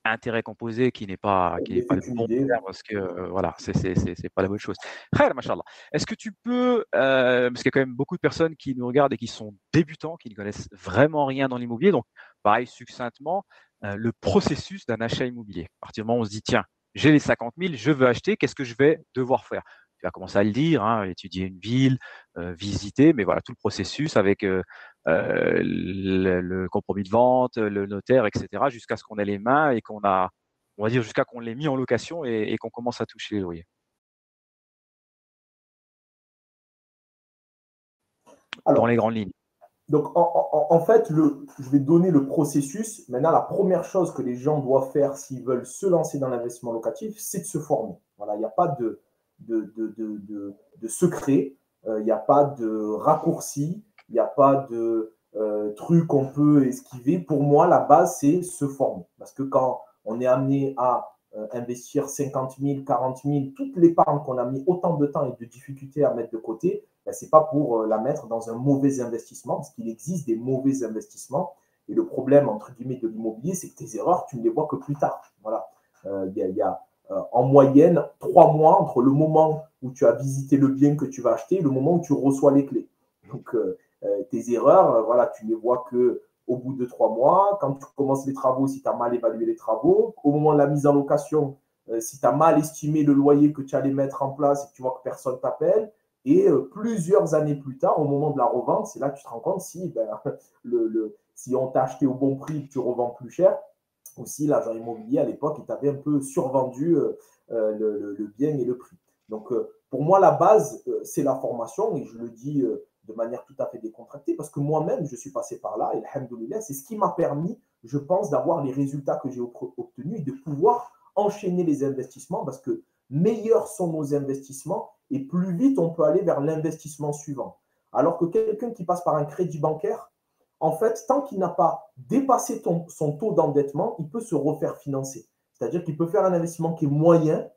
intérêt composé qui n'est pas le bon terme parce que voilà, c'est pas la bonne chose. Khair, machallah. Est-ce que tu peux, parce qu'il y a quand même beaucoup de personnes qui nous regardent et qui sont débutants, qui ne connaissent vraiment rien dans l'immobilier, donc pareil, succinctement, le processus d'un achat immobilier. À partir du moment où on se dit, tiens, j'ai les 50 000, je veux acheter, qu'est-ce que je vais devoir faire? vas commencer à le dire, hein, étudier une ville, visiter, mais voilà, tout le processus avec le compromis de vente, le notaire, etc., jusqu'à ce qu'on ait les mains et on va dire jusqu'à qu'on l'ait mis en location et qu'on commence à toucher les loyers. Dans Alors, les grandes lignes. donc, en fait, je vais donner le processus. Maintenant, la première chose que les gens doivent faire s'ils veulent se lancer dans l'investissement locatif, c'est de se former. Voilà, il n'y a pas de secret, il n'y a pas de raccourci, il n'y a pas de truc qu'on peut esquiver. Pour moi, la base, c'est se former. Parce que quand on est amené à investir 50 000, 40 000, toute l'épargne qu'on a mis autant de temps et de difficultés à mettre de côté, ben, ce n'est pas pour la mettre dans un mauvais investissement, parce qu'il existe des mauvais investissements. Et le problème, entre guillemets, de l'immobilier, c'est que tes erreurs, tu ne les vois que plus tard. Voilà. Y a en moyenne 3 mois entre le moment où tu as visité le bien que tu vas acheter et le moment où tu reçois les clés. Donc, tes erreurs, voilà, tu ne les vois que au bout de 3 mois. Quand tu commences les travaux, si tu as mal évalué les travaux. Au moment de la mise en location, si tu as mal estimé le loyer que tu allais mettre en place et que tu vois que personne t'appelle. Et plusieurs années plus tard, au moment de la revente, c'est là que tu te rends compte si, si on t'a acheté au bon prix, que tu revends plus cher, ou si l'agent immobilier à l'époque, il t'avait un peu survendu le bien et le prix. Donc, pour moi, la base, c'est la formation, et je le dis de manière tout à fait décontractée, parce que moi-même, je suis passé par là, et alhamdoulilah, c'est ce qui m'a permis, je pense, d'avoir les résultats que j'ai obtenus et de pouvoir enchaîner les investissements, parce que meilleurs sont nos investissements et plus vite on peut aller vers l'investissement suivant. Alors que quelqu'un qui passe par un crédit bancaire, en fait, tant qu'il n'a pas dépassé son taux d'endettement, il peut se refaire financer. C'est-à-dire qu'il peut faire un investissement qui est moyen.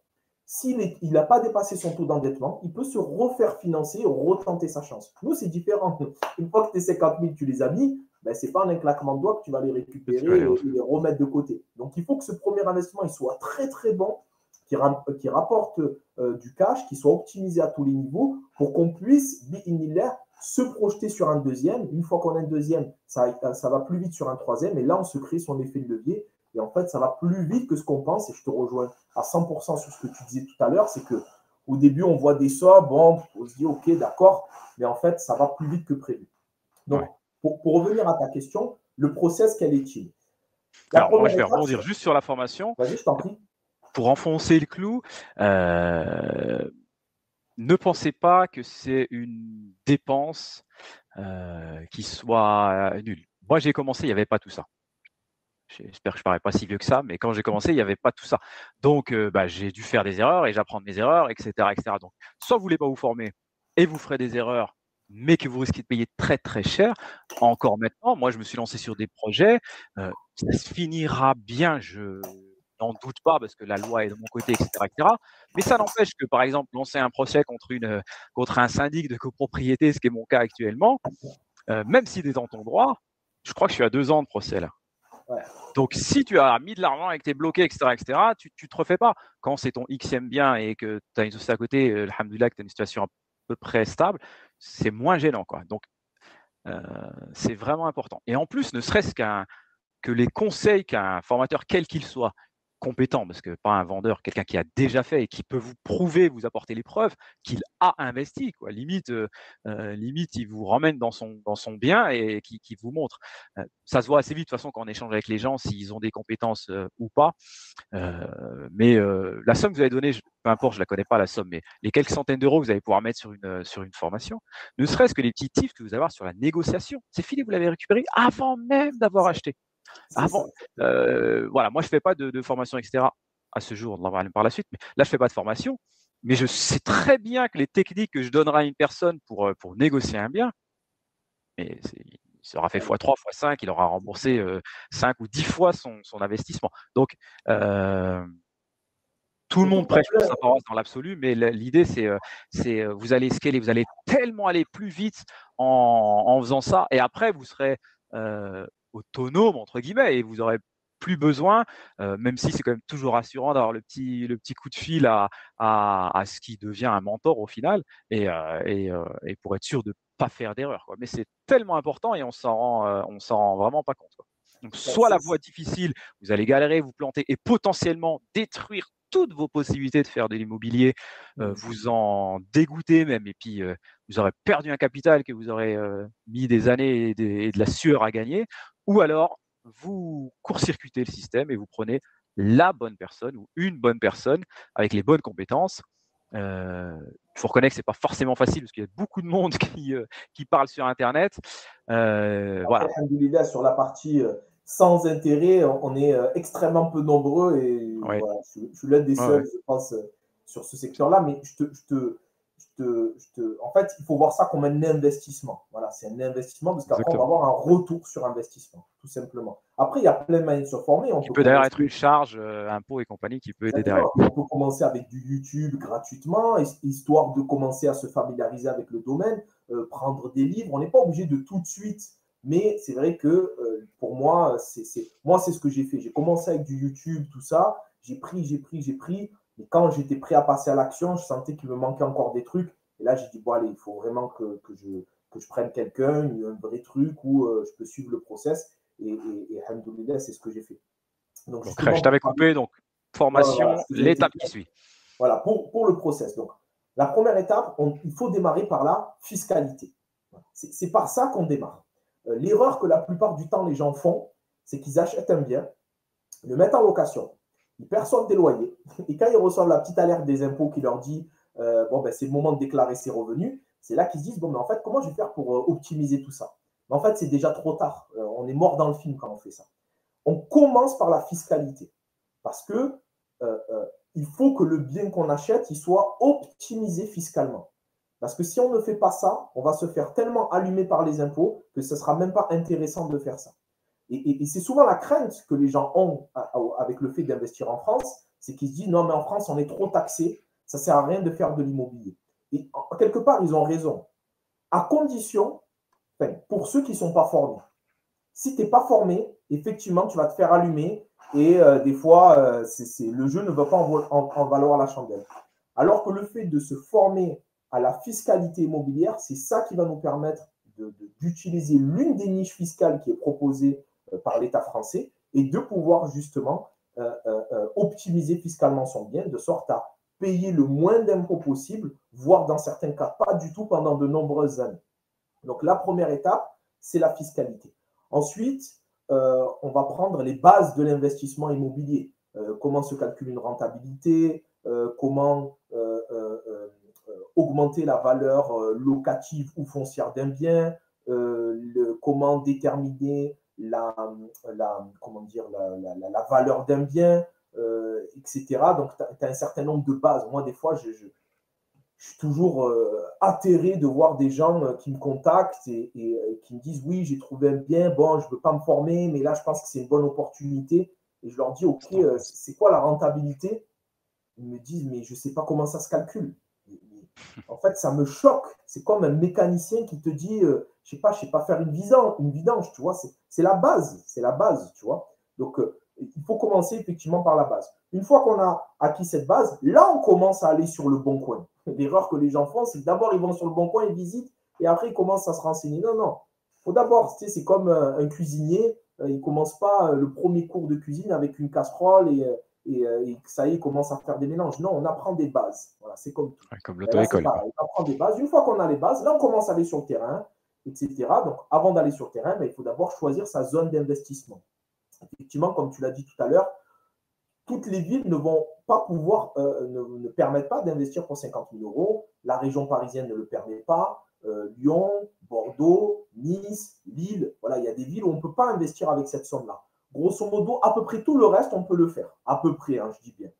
S'il n'a pas dépassé son taux d'endettement, il peut se refaire financer et retenter sa chance. Nous, c'est différent. Une fois que tes 50 000, tu les as mis, ben, ce n'est pas en un claquement de doigts que tu vas les récupérer et les remettre de côté. Donc, il faut que ce premier investissement il soit très, très bon, qui rapporte du cash, qui soit optimisé à tous les niveaux pour qu'on puisse, se projeter sur un deuxième. Une fois qu'on a un deuxième, ça va plus vite sur un troisième. Et là, on se crée son effet de levier. Et en fait, ça va plus vite que ce qu'on pense. Et je te rejoins à 100% sur ce que tu disais tout à l'heure. C'est qu'au début, on voit des sommes. Bon, on se dit, OK, d'accord. Mais en fait, ça va plus vite que prévu. Donc, pour revenir à ta question, le process, quel est-il? Alors, moi, je vais rebondir juste sur la formation. Vas-y, je t'en prie. Pour enfoncer le clou, ne pensez pas que c'est une dépense qui soit nulle. Moi, j'ai commencé, il n'y avait pas tout ça. J'espère que je ne parais pas si vieux que ça, mais quand j'ai commencé, il n'y avait pas tout ça. Donc, j'ai dû faire des erreurs et j'apprends de mes erreurs, etc., etc. Donc, soit vous ne voulez pas vous former et vous ferez des erreurs, mais que vous risquez de payer très, très cher. Encore maintenant, moi, je me suis lancé sur des projets. Ça se finira bien, je n'en doute pas, parce que la loi est de mon côté, etc., etc. Mais ça n'empêche que, par exemple, lancer un procès contre un syndic de copropriété, ce qui est mon cas actuellement, même s'il est dans ton droit, je crois que je suis à 2 ans de procès là. Ouais. Donc, si tu as mis de l'argent et que tu es bloqué, etc., tu ne te refais pas. Quand c'est ton Xème bien et que tu as une société à côté, alhamdoulilah, que tu as une situation à peu près stable, c'est moins gênant, quoi. Donc, c'est vraiment important. Et en plus, ne serait-ce que les conseils qu'un formateur, quel qu'il soit, compétent, parce que pas un vendeur, quelqu'un qui a déjà fait et qui peut vous prouver, vous apporter les preuves qu'il a investi, quoi. Limite, il vous ramène dans son bien et qui vous montre. Ça se voit assez vite, de toute façon, quand on échange avec les gens, s'ils ont des compétences ou pas. Mais la somme que vous avez donnée, peu importe, je ne la connais pas la somme, mais les quelques centaines d'euros que vous allez pouvoir mettre sur une formation, ne serait-ce que les petits tips que vous allez avoir sur la négociation, c'est fini, vous l'avez récupéré avant même d'avoir acheté. Avant, voilà, moi je fais pas de formation, etc. à ce jour, on en parler par la suite, mais là je fais pas de formation, mais je sais très bien que les techniques que je donnerai à une personne pour négocier un bien, mais il sera fait x3, x5, il aura remboursé 5 ou 10 fois son investissement. Donc, tout le monde prêche pour sa paroisse dans l'absolu, mais l'idée, c'est vous allez scaler, vous allez tellement aller plus vite en faisant ça, et après, vous serez autonome, entre guillemets, et vous aurez plus besoin, même si c'est quand même toujours rassurant d'avoir le petit coup de fil à ce qui devient un mentor au final, et pour être sûr de ne pas faire d'erreur, quoi. Mais c'est tellement important et on s'en rend vraiment pas compte, quoi. Donc, soit la voie difficile, vous allez galérer, vous planter et potentiellement détruire toutes vos possibilités de faire de l'immobilier, vous en dégoûter même, et puis vous aurez perdu un capital que vous aurez mis des années et de la sueur à gagner, ou alors vous court-circuitez le système et vous prenez la bonne personne ou une bonne personne avec les bonnes compétences. Il faut reconnaître que ce n'est pas forcément facile parce qu'il y a beaucoup de monde qui parle sur Internet. Voilà. Alhamdoulilah, sur la partie sans intérêt, on est extrêmement peu nombreux et Ouais. voilà, je suis l'un des seuls, Ouais. je pense, sur ce secteur-là. Mais en fait, il faut voir ça comme un investissement. Voilà, c'est un investissement parce qu'après, on va avoir un retour sur investissement, tout simplement. Après, il y a plein de manières de se former. Qui peut d'ailleurs être une charge, impôts et compagnie, qui peut aider derrière. On peut commencer avec du YouTube gratuitement, histoire de commencer à se familiariser avec le domaine, prendre des livres. On n'est pas obligé de tout de suite, mais c'est vrai que pour moi, c'est ce que j'ai fait. J'ai commencé avec du YouTube, tout ça. J'ai pris. Et quand j'étais prêt à passer à l'action, je sentais qu'il me manquait encore des trucs. Et là, j'ai dit, bon, allez, il faut vraiment que je prenne quelqu'un, un vrai truc où je peux suivre le process. Et alhamdoulilah, c'est ce que j'ai fait. Donc je t'avais coupé, donc formation, voilà, l'étape qui suit. Voilà, pour le process. Donc, la première étape, il faut démarrer par la fiscalité. C'est par ça qu'on démarre. L'erreur que la plupart du temps les gens font, c'est qu'ils achètent un bien, le mettent en location, ils perçoivent des loyers, et quand ils reçoivent la petite alerte des impôts qui leur dit bon, ben, c'est le moment de déclarer ses revenus, c'est là qu'ils se disent bon, mais en fait, comment je vais faire pour optimiser tout ça? Mais en fait, c'est déjà trop tard. On est mort dans le film quand on fait ça. On commence par la fiscalité parce que il faut que le bien qu'on achète il soit optimisé fiscalement. Parce que si on ne fait pas ça, on va se faire tellement allumer par les impôts que ce ne sera même pas intéressant de faire ça. Et c'est souvent la crainte que les gens ont avec le fait d'investir en France, c'est qu'ils se disent non, mais en France, on est trop taxé, ça ne sert à rien de faire de l'immobilier. Et quelque part, ils ont raison. À condition, pour ceux qui ne sont pas formés, si tu n'es pas formé, effectivement, tu vas te faire allumer et des fois, le jeu ne va pas en valoir la chandelle. Alors que le fait de se former à la fiscalité immobilière, c'est ça qui va nous permettre d'utiliser l'une des niches fiscales qui est proposée par l'État français et de pouvoir justement optimiser fiscalement son bien de sorte à payer le moins d'impôts possible, voire dans certains cas pas du tout pendant de nombreuses années. Donc la première étape, c'est la fiscalité. Ensuite, on va prendre les bases de l'investissement immobilier. Comment se calcule une rentabilité, comment augmenter la valeur locative ou foncière d'un bien, comment déterminer la valeur d'un bien, etc. Donc, tu as un certain nombre de bases. Moi, des fois, je suis toujours atterré de voir des gens qui me contactent et qui me disent oui, j'ai trouvé un bien, bon, je ne veux pas me former, mais là, je pense que c'est une bonne opportunité. Et je leur dis, ok, c'est quoi la rentabilité? Ils me disent, mais je ne sais pas comment ça se calcule. En fait, ça me choque. C'est comme un mécanicien qui te dit, je ne sais pas faire une vidange, tu vois. C'est la base, tu vois. Donc, il faut commencer effectivement par la base. Une fois qu'on a acquis cette base, là, on commence à aller sur le bon coin. L'erreur que les gens font, c'est que d'abord, ils vont sur le bon coin, ils visitent, et après, ils commencent à se renseigner. Non, non. Il faut d'abord, c'est comme un cuisinier, il ne commence pas le premier cours de cuisine avec une casserole et ça y est, il commence à faire des mélanges. Non, on apprend des bases. Voilà, c'est comme tout. Comme l'auto-école. On apprend des bases. Une fois qu'on a les bases, là, on commence à aller sur le terrain, etc. Donc, avant d'aller sur le terrain, il faut d'abord choisir sa zone d'investissement. Effectivement, comme tu l'as dit tout à l'heure, toutes les villes ne vont pas pouvoir, ne permettent pas d'investir pour 50 000 euros. La région parisienne ne le permet pas. Lyon, Bordeaux, Nice, Lille. Voilà, il y a des villes où on ne peut pas investir avec cette somme-là. Grosso modo, à peu près tout le reste, on peut le faire. À peu près, hein, je dis bien.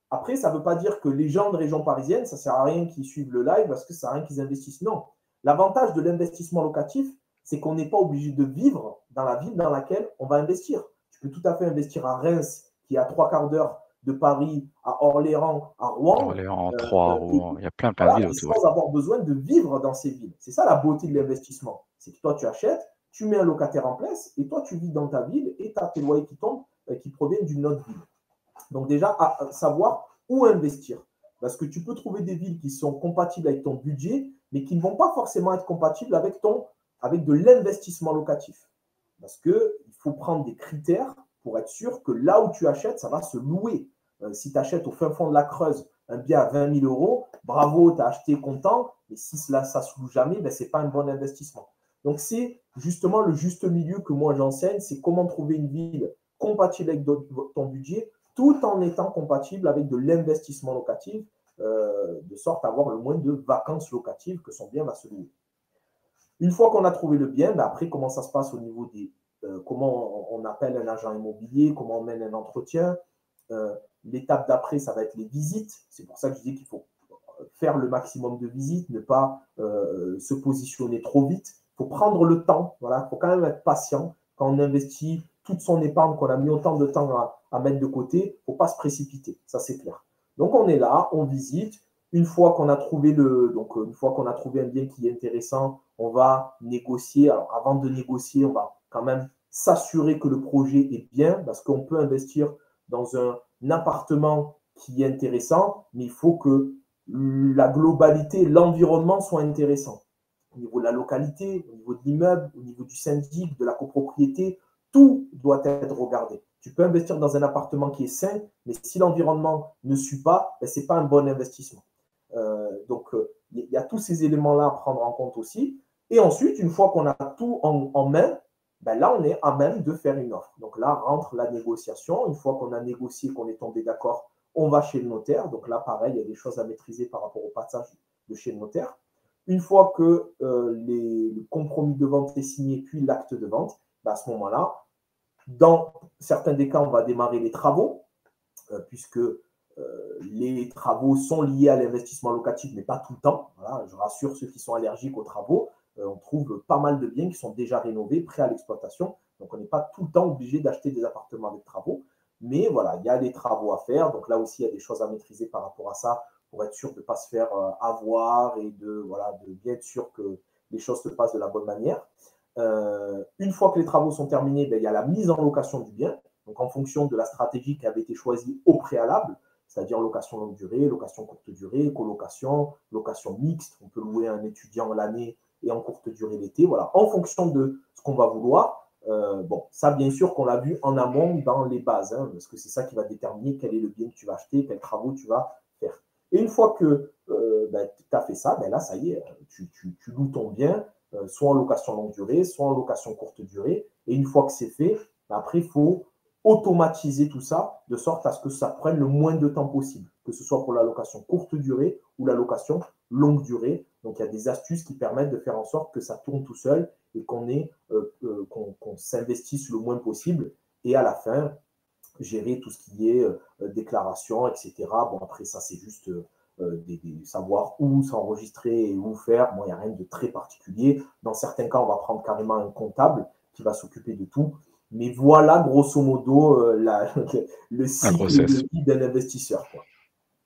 Après, ça ne veut pas dire que les gens de région parisienne, ça ne sert à rien qu'ils suivent le live parce que ça ne sert à rien qu'ils investissent. Non. L'avantage de l'investissement locatif, c'est qu'on n'est pas obligé de vivre dans la ville dans laquelle on va investir. Tu peux tout à fait investir à Reims, qui est à 3/4 d'heure de Paris, à Orléans, à Rouen. Orléans, Troyes, Rouen, il y a plein de villes autour. Sans avoir besoin de vivre dans ces villes. C'est ça la beauté de l'investissement. C'est que toi, tu achètes, tu mets un locataire en place et toi, tu vis dans ta ville et tu as tes loyers qui tombent, qui proviennent d'une autre ville. Donc déjà, à savoir où investir. Parce que tu peux trouver des villes qui sont compatibles avec ton budget, mais qui ne vont pas forcément être compatibles avec de l'investissement locatif. Parce qu'il faut prendre des critères pour être sûr que là où tu achètes, ça va se louer. Si tu achètes au fin fond de la Creuse un bien à 20 000 euros, bravo, tu as acheté content, mais si cela, ça ne se loue jamais, ben, ce n'est pas un bon investissement. Donc, c'est justement le juste milieu que moi j'enseigne, c'est comment trouver une ville compatible avec ton budget, tout en étant compatible avec de l'investissement locatif, de sorte à avoir le moins de vacances locatives que son bien va se louer. Une fois qu'on a trouvé le bien, ben après, comment ça se passe au niveau des… comment on appelle un agent immobilier, comment on mène un entretien. L'étape d'après, ça va être les visites. C'est pour ça que je dis qu'il faut faire le maximum de visites, ne pas se positionner trop vite. Il faut prendre le temps. Voilà, il faut quand même être patient. Quand on investit toute son épargne, qu'on a mis autant de temps à mettre de côté, il ne faut pas se précipiter. Ça, c'est clair. Donc, on est là, on visite. Une fois qu'on a trouvé une fois qu'on a trouvé un bien qui est intéressant, on va négocier. Alors, avant de négocier, on va quand même s'assurer que le projet est bien, parce qu'on peut investir dans un appartement qui est intéressant, mais il faut que la globalité, l'environnement soit intéressant. Au niveau de la localité, au niveau de l'immeuble, au niveau du syndic, de la copropriété, tout doit être regardé. Tu peux investir dans un appartement qui est sain, mais si l'environnement ne suit pas, ben, ce n'est pas un bon investissement. Donc, il y a tous ces éléments-là à prendre en compte aussi. Et ensuite, une fois qu'on a tout en main, ben là, on est à même de faire une offre. Donc là, rentre la négociation. Une fois qu'on a négocié, qu'on est tombé d'accord, on va chez le notaire. Donc là, pareil, il y a des choses à maîtriser par rapport au passage de chez le notaire. Une fois que le compromis de vente est signé, puis l'acte de vente, ben à ce moment-là, dans certains des cas, on va démarrer les travaux, puisque les travaux sont liés à l'investissement locatif, mais pas tout le temps. Voilà, je rassure ceux qui sont allergiques aux travaux. On trouve pas mal de biens qui sont déjà rénovés, prêts à l'exploitation. Donc, on n'est pas tout le temps obligé d'acheter des appartements avec travaux. Mais voilà, il y a des travaux à faire. Donc là aussi, il y a des choses à maîtriser par rapport à ça pour être sûr de ne pas se faire avoir et de bien être sûr que les choses se passent de la bonne manière. Une fois que les travaux sont terminés, ben, il y a la mise en location du bien. Donc, en fonction de la stratégie qui avait été choisie au préalable, c'est-à-dire location longue durée, location courte durée, colocation, location mixte. On peut louer un étudiant l'année et en courte durée l'été. Voilà, en fonction de ce qu'on va vouloir. Bon, ça, bien sûr, qu'on l'a vu en amont dans les bases, hein, parce que c'est ça qui va déterminer quel est le bien que tu vas acheter, quels travaux tu vas faire. Et une fois que ben, tu as fait ça, ben là, ça y est, tu loues ton bien, soit en location longue durée, soit en location courte durée. Et une fois que c'est fait, ben après, il faut automatiser tout ça de sorte à ce que ça prenne le moins de temps possible, que ce soit pour la location courte durée ou la location longue durée. Donc, il y a des astuces qui permettent de faire en sorte que ça tourne tout seul et qu'on s'investisse le moins possible. Et à la fin, gérer tout ce qui est déclaration, etc. Bon, après, ça, c'est juste savoir où s'enregistrer et où faire. Bon, il n'y a rien de très particulier. Dans certains cas, on va prendre carrément un comptable qui va s'occuper de tout. Mais voilà, grosso modo, le cycle de vie d'un investisseur, quoi.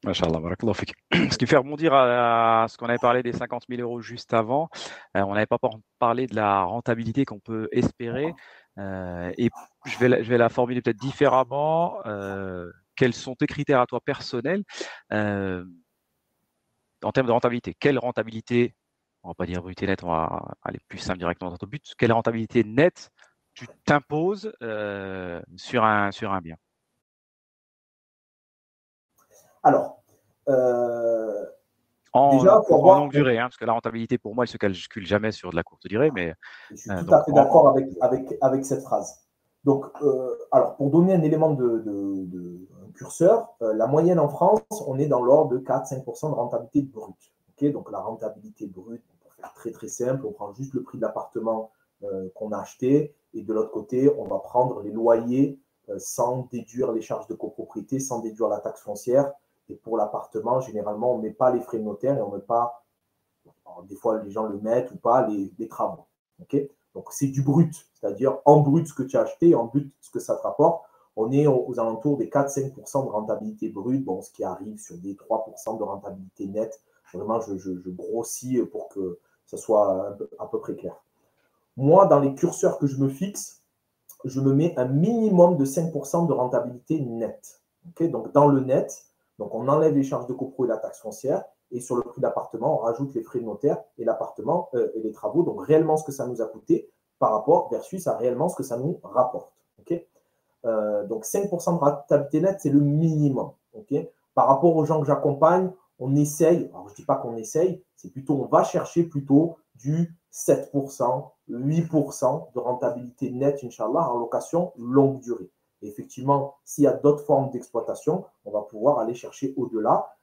Machallah, barakallahu fik. Ce qui me fait rebondir à ce qu'on avait parlé des 50 000 euros juste avant, on n'avait pas parlé de la rentabilité qu'on peut espérer. Et je vais la formuler peut-être différemment. Quels sont tes critères à toi personnels en termes de rentabilité? Quelle rentabilité, on ne va pas dire brut et net, on va aller plus simple directement dans ton but. Quelle rentabilité nette tu t'imposes sur un bien? Alors, déjà, en longue durée, hein, parce que la rentabilité, pour moi, elle ne se calcule jamais sur de la courte durée. Mais, je suis tout à fait d'accord avec cette phrase. Donc, alors, pour donner un élément de curseur, la moyenne en France, on est dans l'ordre de 4-5% de rentabilité brute. Okay, donc, la rentabilité brute, pour faire très très simple, on prend juste le prix de l'appartement qu'on a acheté et de l'autre côté, on va prendre les loyers sans déduire les charges de copropriété, sans déduire la taxe foncière. Et pour l'appartement, généralement, on ne met pas les frais de notaire et on ne met pas, alors, des fois les gens le mettent ou pas, les travaux. Okay, donc c'est du brut, c'est-à-dire en brut ce que tu as acheté, en brut ce que ça te rapporte. On est aux alentours des 4-5% de rentabilité brute, bon, ce qui arrive sur des 3% de rentabilité nette. Vraiment, je grossis pour que ça soit à peu près clair. Moi, dans les curseurs que je me fixe, je me mets un minimum de 5% de rentabilité nette. Okay, donc, dans le net, donc on enlève les charges de copro et la taxe foncière, et sur le prix d'appartement, on rajoute les frais de notaire et l'appartement et les travaux. Donc, réellement, ce que ça nous a coûté par rapport versus à réellement ce que ça nous rapporte. Okay, donc, 5% de rentabilité nette, c'est le minimum. Okay. Par rapport aux gens que j'accompagne, on essaye, alors je ne dis pas qu'on essaye, c'est plutôt on va chercher plutôt du 7%, 8% de rentabilité nette, Inch'Allah, en location longue durée. Et effectivement, s'il y a d'autres formes d'exploitation, on va pouvoir aller chercher au-delà.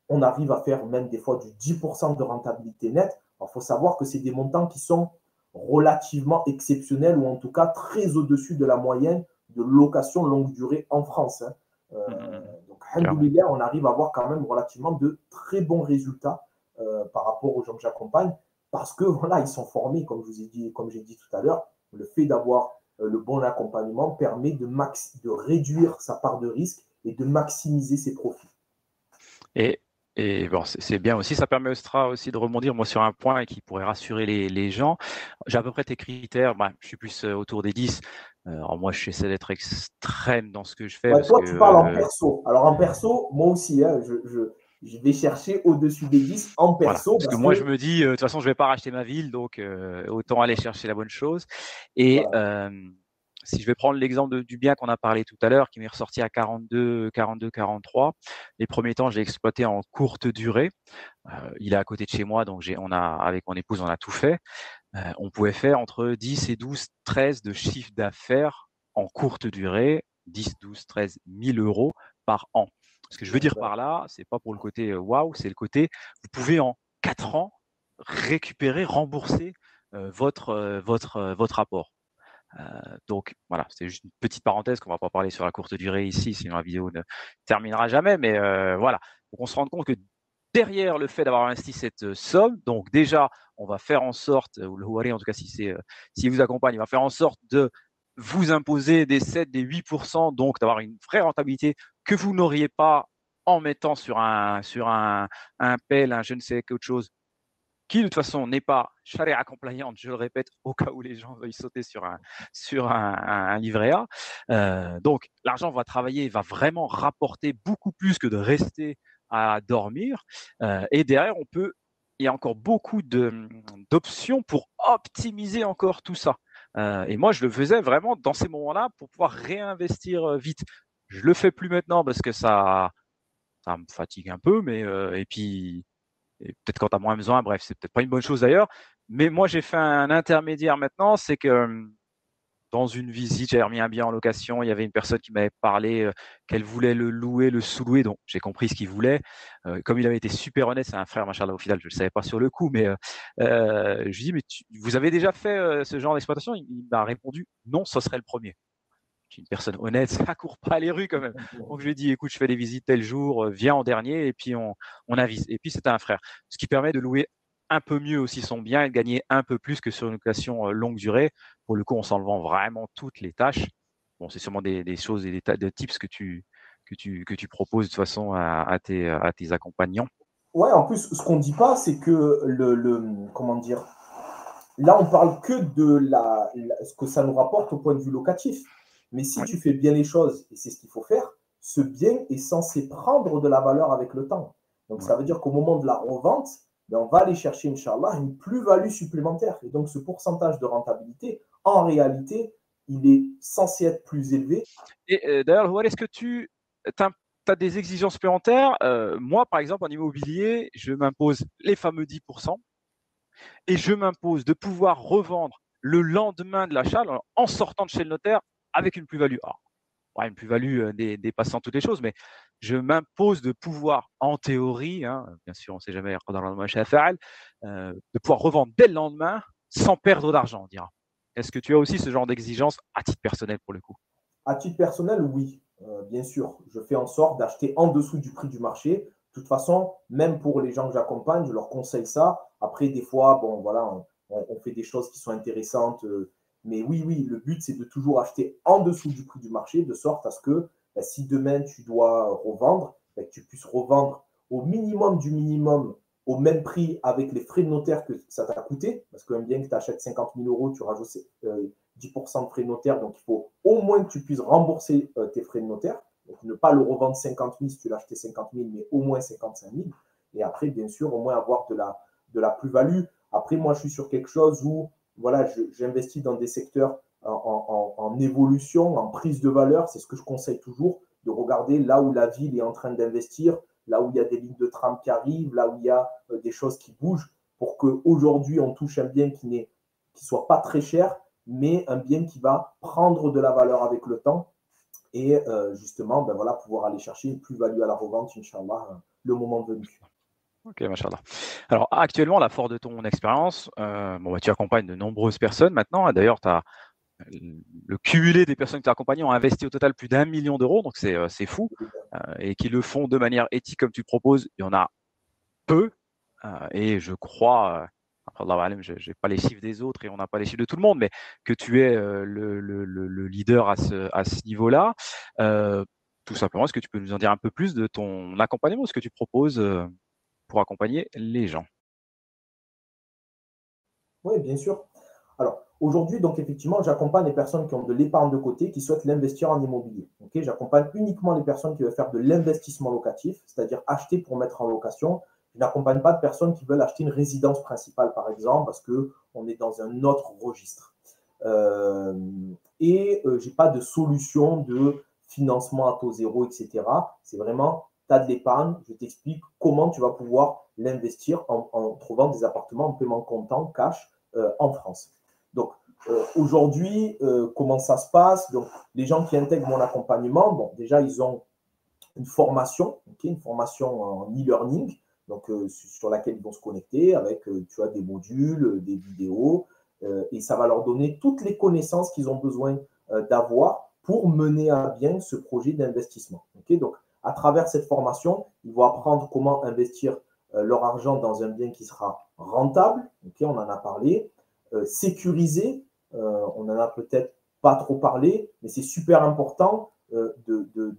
On arrive à faire même des fois du 10% de rentabilité nette. Il faut savoir que c'est des montants qui sont relativement exceptionnels ou en tout cas très au-dessus de la moyenne de location longue durée en France. Hein. Donc, alhamdoulilah, on arrive à avoir quand même relativement de très bons résultats par rapport aux gens que j'accompagne parce que voilà, ils sont formés, comme je vous ai dit, comme j'ai dit tout à l'heure. Le fait d'avoir le bon accompagnement permet de réduire sa part de risque et de maximiser ses profits. Et bon, c'est bien aussi, ça permettra aussi de rebondir moi sur un point qui pourrait rassurer les gens. J'ai à peu près tes critères, je suis plus autour des 10. Alors moi, j'essaie d'être extrême dans ce que je fais. Ouais, parce toi, que, tu parles en perso. Alors en perso, moi aussi, hein, je vais chercher au-dessus des 10 en voilà. perso. Parce que moi, je me dis, de toute façon, je ne vais pas racheter ma ville, donc autant aller chercher la bonne chose. Et voilà. Si je vais prendre l'exemple du bien qu'on a parlé tout à l'heure, qui m'est ressorti à 42, 43, les premiers temps, j'ai exploité en courte durée. Il est à côté de chez moi, donc avec mon épouse, on a tout fait. On pouvait faire entre 10 et 12, 13 de chiffre d'affaires en courte durée, 10, 12, 13 000 euros par an. Ce que je veux dire par là, c'est pas pour le côté waouh, c'est le côté, vous pouvez en 4 ans récupérer, rembourser votre apport. Donc voilà, c'est juste une petite parenthèse qu'on va pas parler sur la courte durée ici, sinon la vidéo ne terminera jamais. Mais voilà, donc on se rend compte que derrière le fait d'avoir investi cette somme, donc déjà, on va faire en sorte, ou le Huawei en tout cas si vous accompagne, il va faire en sorte de vous imposer des 7, des 8%, donc d'avoir une vraie rentabilité que vous n'auriez pas en mettant sur un PEL, un je ne sais quelle autre chose, qui de toute façon n'est pas charia compliante, je le répète, au cas où les gens veuillent sauter sur un livret A. Donc l'argent va travailler, va vraiment rapporter beaucoup plus que de rester à dormir. Et derrière, il y a encore beaucoup d'options pour optimiser encore tout ça. Et moi, je le faisais vraiment dans ces moments-là pour pouvoir réinvestir vite. Je le fais plus maintenant parce que ça me fatigue un peu, mais et puis et peut-être quand tu as moins besoin, bref, c'est peut-être pas une bonne chose d'ailleurs. Mais moi, j'ai fait un intermédiaire maintenant, c'est que dans une visite, j'avais remis un bien en location, il y avait une personne qui m'avait parlé qu'elle voulait le louer, le sous-louer, donc j'ai compris ce qu'il voulait. Comme il avait été super honnête, c'est un frère, machallah, au final, je ne le savais pas sur le coup, mais je lui dis, mais vous avez déjà fait ce genre d'exploitation? Il m'a répondu, non, ce serait le premier. Je suis une personne honnête, ça court pas les rues quand même. Donc je lui ai dit, écoute, je fais des visites tel jour, viens en dernier, et puis on avise. Et puis c'était un frère, ce qui permet de louer un peu mieux aussi son bien et de gagner un peu plus que sur une location longue durée. Pour le coup, en s'enlevant vraiment toutes les tâches. Bon, c'est sûrement des choses et des tas de tips que tu proposes de toute façon à tes accompagnants. Ouais, en plus, ce qu'on ne dit pas, c'est que comment dire, là, on parle que de ce que ça nous rapporte au point de vue locatif. Mais si Oui. tu fais bien les choses, et c'est ce qu'il faut faire, ce bien est censé prendre de la valeur avec le temps. Donc, ça veut dire qu'au moment de la revente, on va aller chercher, Inch'Allah, une plus-value supplémentaire. Et donc, ce pourcentage de rentabilité, en réalité, il est censé être plus élevé. Et d'ailleurs, Houal, est-ce que tu as des exigences supplémentaires? Moi, par exemple, en immobilier, je m'impose les fameux 10%. Et je m'impose de pouvoir revendre le lendemain de l'achat en sortant de chez le notaire avec une plus-value. Une plus-value dépassant toutes les choses, mais je m'impose de pouvoir, en théorie, bien sûr, on ne sait jamais, de pouvoir revendre dès le lendemain sans perdre d'argent, on dira. Est-ce que tu as aussi ce genre d'exigence à titre personnel pour le coup? À titre personnel, oui, bien sûr. Je fais en sorte d'acheter en dessous du prix du marché. De toute façon, même pour les gens que j'accompagne, je leur conseille ça. Après, des fois, bon, voilà, on fait des choses qui sont intéressantes. Mais oui, oui, le but, c'est de toujours acheter en dessous du prix du marché, de sorte à ce que si demain tu dois revendre, que tu puisses revendre au minimum du minimum au même prix avec les frais de notaire que ça t'a coûté. Parce qu'un bien que tu achètes 50 000 euros, tu rajoutes 10% de frais de notaire. Donc, il faut au moins que tu puisses rembourser tes frais de notaire. Donc, ne pas le revendre 50 000 si tu l'as acheté 50 000, mais au moins 55 000. Et après, bien sûr, au moins avoir de la plus-value. Après, moi, je suis sur quelque chose où voilà, j'investis dans des secteurs en évolution, en prise de valeur. C'est ce que je conseille toujours. de regarder là où la ville est en train d'investir, là où il y a des lignes de tram qui arrivent, là où il y a des choses qui bougent, pour qu'aujourd'hui, on touche un bien qui ne soit pas très cher, mais un bien qui va prendre de la valeur avec le temps et justement, ben voilà, pouvoir aller chercher une plus-value à la revente, Inch'Allah, le moment venu. Ok, machallah. Alors actuellement, la force de ton expérience, tu accompagnes de nombreuses personnes maintenant. D'ailleurs, tu as le cumulé des personnes que tu as accompagnées ont investi au total plus d'1 million d'euros, donc c'est fou, et qui le font de manière éthique comme tu le proposes. Il y en a peu, et je crois, je n'ai pas les chiffres des autres et on n'a pas les chiffres de tout le monde, mais que tu es le leader à ce niveau-là. Tout simplement, est-ce que tu peux nous en dire un peu plus de ton accompagnement, ce que tu proposes pour accompagner les gens? Oui, bien sûr. Alors, aujourd'hui, donc effectivement, j'accompagne les personnes qui ont de l'épargne de côté, qui souhaitent l'investir en immobilier. Okay, j'accompagne uniquement les personnes qui veulent faire de l'investissement locatif, c'est-à-dire acheter pour mettre en location. Je n'accompagne pas de personnes qui veulent acheter une résidence principale, par exemple, parce qu'on est dans un autre registre. Je n'ai pas de solution de financement à taux zéro, etc. C'est vraiment, tu as de l'épargne, je t'explique comment tu vas pouvoir l'investir en trouvant des appartements en paiement comptant, cash, en France. Donc, aujourd'hui, comment ça se passe? Donc, les gens qui intègrent mon accompagnement, bon, déjà, ils ont une formation, une formation en e-learning, donc sur laquelle ils vont se connecter avec, tu as des modules, des vidéos, et ça va leur donner toutes les connaissances qu'ils ont besoin d'avoir pour mener à bien ce projet d'investissement. Donc, à travers cette formation, ils vont apprendre comment investir leur argent dans un bien qui sera rentable, on en a parlé, sécurisé, on en a peut-être pas trop parlé, mais c'est super important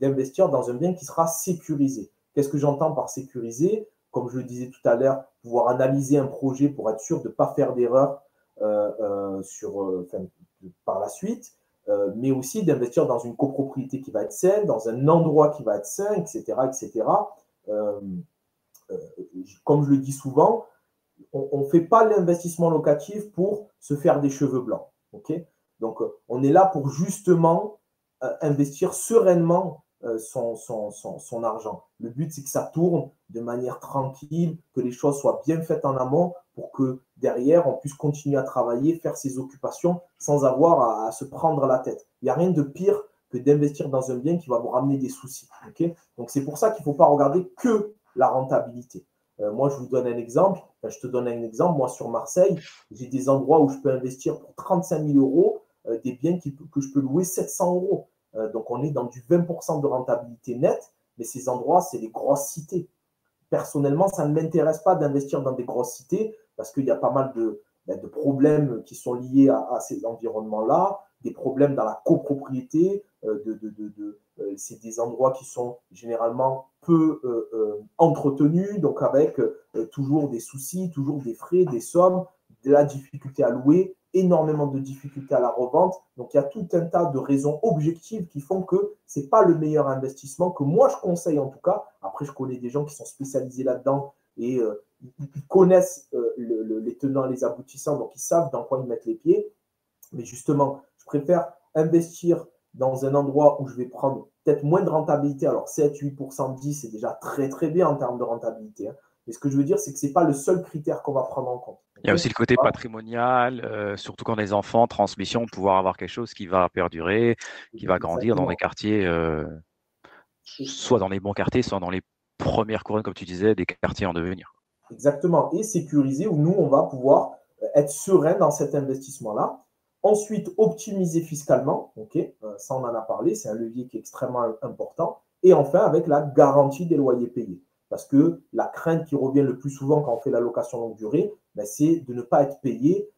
d'investir dans un bien qui sera sécurisé. Qu'est-ce que j'entends par sécurisé? Comme je le disais tout à l'heure, pouvoir analyser un projet pour être sûr de ne pas faire d'erreur par la suite, mais aussi d'investir dans une copropriété qui va être saine, dans un endroit qui va être sain, etc. etc. Comme je le dis souvent, on ne fait pas l'investissement locatif pour se faire des cheveux blancs. Donc, on est là pour justement investir sereinement son argent. Le but, c'est que ça tourne de manière tranquille, que les choses soient bien faites en amont pour que derrière, on puisse continuer à travailler, faire ses occupations sans avoir à se prendre la tête. Il n'y a rien de pire que d'investir dans un bien qui va vous ramener des soucis. Donc, c'est pour ça qu'il ne faut pas regarder que la rentabilité. Moi, je vous donne un exemple. Je te donne un exemple. Moi, sur Marseille, j'ai des endroits où je peux investir pour 35 000 euros des biens que je peux louer 700 euros. Donc, on est dans du 20% de rentabilité nette, mais ces endroits, c'est les grosses cités. Personnellement, ça ne m'intéresse pas d'investir dans des grosses cités parce qu'il y a pas mal de problèmes qui sont liés à ces environnements-là, des problèmes dans la copropriété, c'est des endroits qui sont généralement peu entretenus, donc avec toujours des soucis, toujours des frais, des sommes, de la difficulté à louer, énormément de difficultés à la revente. Donc, il y a tout un tas de raisons objectives qui font que ce n'est pas le meilleur investissement que moi, je conseille en tout cas. Après, je connais des gens qui sont spécialisés là-dedans et ils connaissent les tenants et les aboutissants, donc ils savent dans quoi ils mettent les pieds. Mais justement, je préfère investir dans un endroit où je vais prendre peut-être moins de rentabilité. Alors, 7-8%, 10, c'est déjà très, très bien en termes de rentabilité. Mais ce que je veux dire, c'est que ce n'est pas le seul critère qu'on va prendre en compte. Il y a aussi le côté patrimonial, surtout quand les enfants, transmission, pouvoir avoir quelque chose qui va perdurer, qui va grandir dans des quartiers, soit dans les bons quartiers, soit dans les premières couronnes, comme tu disais, des quartiers en devenir. Exactement. Et sécuriser où nous, on va pouvoir être serein dans cet investissement-là. Ensuite, optimiser fiscalement. Ça, on en a parlé. C'est un levier qui est extrêmement important. Et enfin, avec la garantie des loyers payés. Parce que la crainte qui revient le plus souvent quand on fait la location longue durée, c'est de ne pas être payé.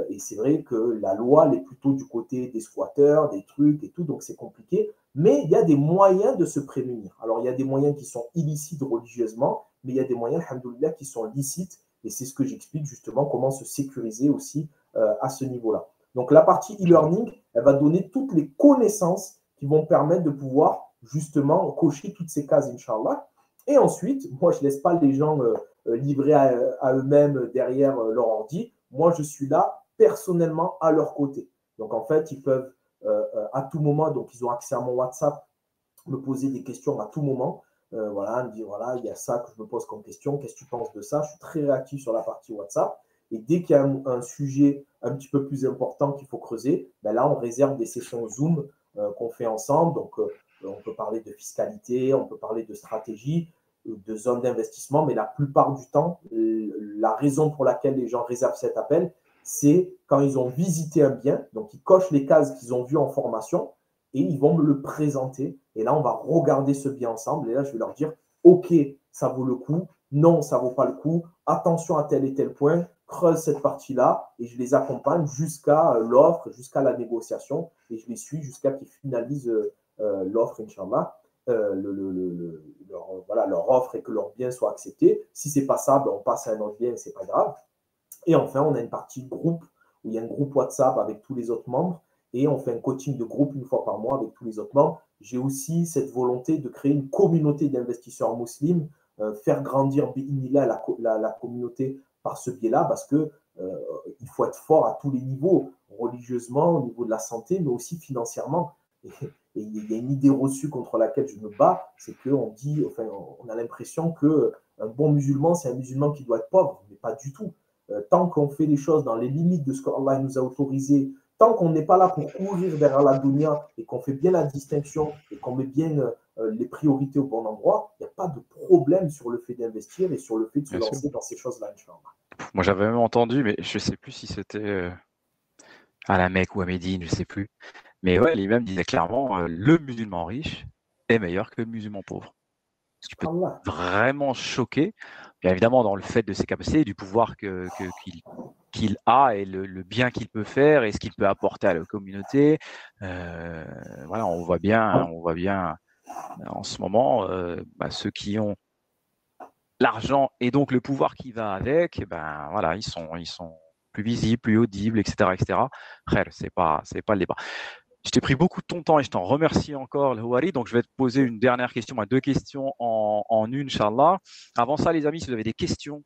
Et c'est vrai que la loi, elle est plutôt du côté des squatteurs, des trucs et tout, donc c'est compliqué. Mais il y a des moyens de se prémunir. Alors, il y a des moyens qui sont illicites religieusement, mais il y a des moyens, alhamdoulilah, qui sont licites. Et c'est ce que j'explique justement, comment se sécuriser aussi à ce niveau-là. Donc, la partie e-learning, elle va donner toutes les connaissances qui vont permettre de pouvoir justement cocher toutes ces cases, Inch'Allah. Et ensuite, moi, je ne laisse pas les gens livrés à eux-mêmes derrière leur ordi. Moi, je suis là personnellement à leur côté. Donc, en fait, ils peuvent à tout moment, donc ils ont accès à mon WhatsApp, me poser des questions à tout moment. Voilà, me dire, voilà, il y a ça que je me pose comme question, qu'est-ce que tu penses de ça? Je suis très réactif sur la partie WhatsApp. Et dès qu'il y a un sujet un petit peu plus important qu'il faut creuser, ben là, on réserve des sessions Zoom qu'on fait ensemble. Donc, on peut parler de fiscalité, on peut parler de stratégie, de zone d'investissement, mais la plupart du temps, la raison pour laquelle les gens réservent cet appel, c'est quand ils ont visité un bien, donc ils cochent les cases qu'ils ont vues en formation et ils vont me le présenter. Et là, on va regarder ce bien ensemble. Et là, je vais leur dire, OK, ça vaut le coup. Non, ça ne vaut pas le coup. Attention à tel et tel point. Creuse cette partie-là. Et je les accompagne jusqu'à l'offre, jusqu'à la négociation. Et je les suis jusqu'à qu'ils finalisent l'offre, Inch'Allah. Leur offre et que leur bien soit accepté. Si ce n'est pas ça, ben, on passe à un autre bien et ce n'est pas grave. Et enfin, on a une partie groupe où il y a un groupe WhatsApp avec tous les autres membres et on fait un coaching de groupe une fois par mois avec tous les autres membres. J'ai aussi cette volonté de créer une communauté d'investisseurs musulmans, faire grandir la communauté par ce biais-là parce que il faut être fort à tous les niveaux, religieusement, au niveau de la santé, mais aussi financièrement. Et il y a une idée reçue contre laquelle je me bats, c'est qu'on dit, enfin, on a l'impression qu'un bon musulman, c'est un musulman qui doit être pauvre, mais pas du tout. Tant qu'on fait les choses dans les limites de ce qu'Allah nous a autorisé, tant qu'on n'est pas là pour courir vers la dunya et qu'on fait bien la distinction et qu'on met bien les priorités au bon endroit, il n'y a pas de problème sur le fait d'investir et sur le fait de se lancer dans ces choses-là. Moi, j'avais même entendu, mais je ne sais plus si c'était à la Mecque ou à Médine, je ne sais plus. Mais ouais, l'imam disait clairement le musulman riche est meilleur que le musulman pauvre. Ce qui peut vraiment choquer, bien évidemment, dans le fait de ses capacités, du pouvoir qu'il a et le bien qu'il peut faire et ce qu'il peut apporter à la communauté. Voilà, on voit bien en ce moment ceux qui ont l'argent et donc le pouvoir qui va avec, ben voilà, ils sont plus visibles, plus audibles, etc., etc. Après, c'est pas le débat. Je t'ai pris beaucoup de ton temps et je t'en remercie encore, le Houari. Donc, je vais te poser une dernière question, deux questions en une, Inch'Allah. Avant ça, les amis, si vous avez des questions,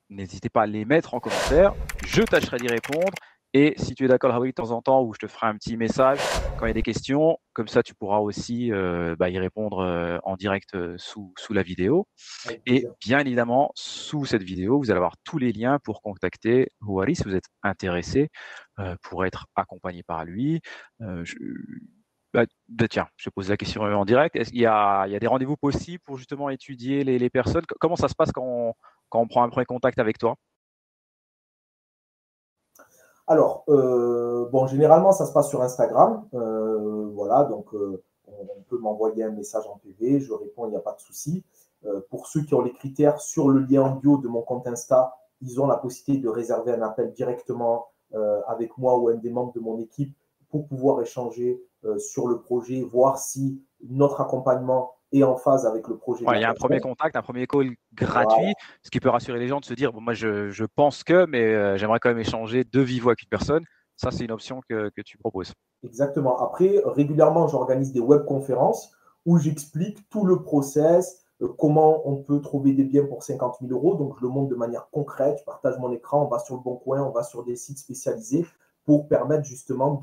n'hésitez pas à les mettre en commentaire. Je tâcherai d'y répondre. Et si tu es d'accord, Houari, de temps en temps, où je te ferai un petit message quand il y a des questions, comme ça, tu pourras aussi y répondre en direct sous la vidéo. Et bien évidemment, sous cette vidéo, vous allez avoir tous les liens pour contacter Houari si vous êtes intéressé pour être accompagné par lui. Tiens, je te pose la question en direct. Est-ce qu'il y a des rendez-vous possibles pour justement étudier les personnes? Comment ça se passe quand on prend un premier contact avec toi? Alors, généralement, ça se passe sur Instagram. Voilà, donc on peut m'envoyer un message en PV, je réponds, il n'y a pas de souci. Pour ceux qui ont les critères, sur le lien en bio de mon compte Insta, ils ont la possibilité de réserver un appel directement avec moi ou un des membres de mon équipe pour pouvoir échanger sur le projet, voir si notre accompagnement est en phase avec le projet. Il y a un premier contact, un premier call gratuit, ce qui peut rassurer les gens de se dire, bon, moi je pense que, mais j'aimerais quand même échanger de vive voix avec une personne. Ça, c'est une option que tu proposes. Exactement. Après, régulièrement, j'organise des webconférences où j'explique tout le process, comment on peut trouver des biens pour 50 000 euros. Donc, je le montre de manière concrète. Je partage mon écran, on va sur le Bon Coin, on va sur des sites spécialisés pour permettre justement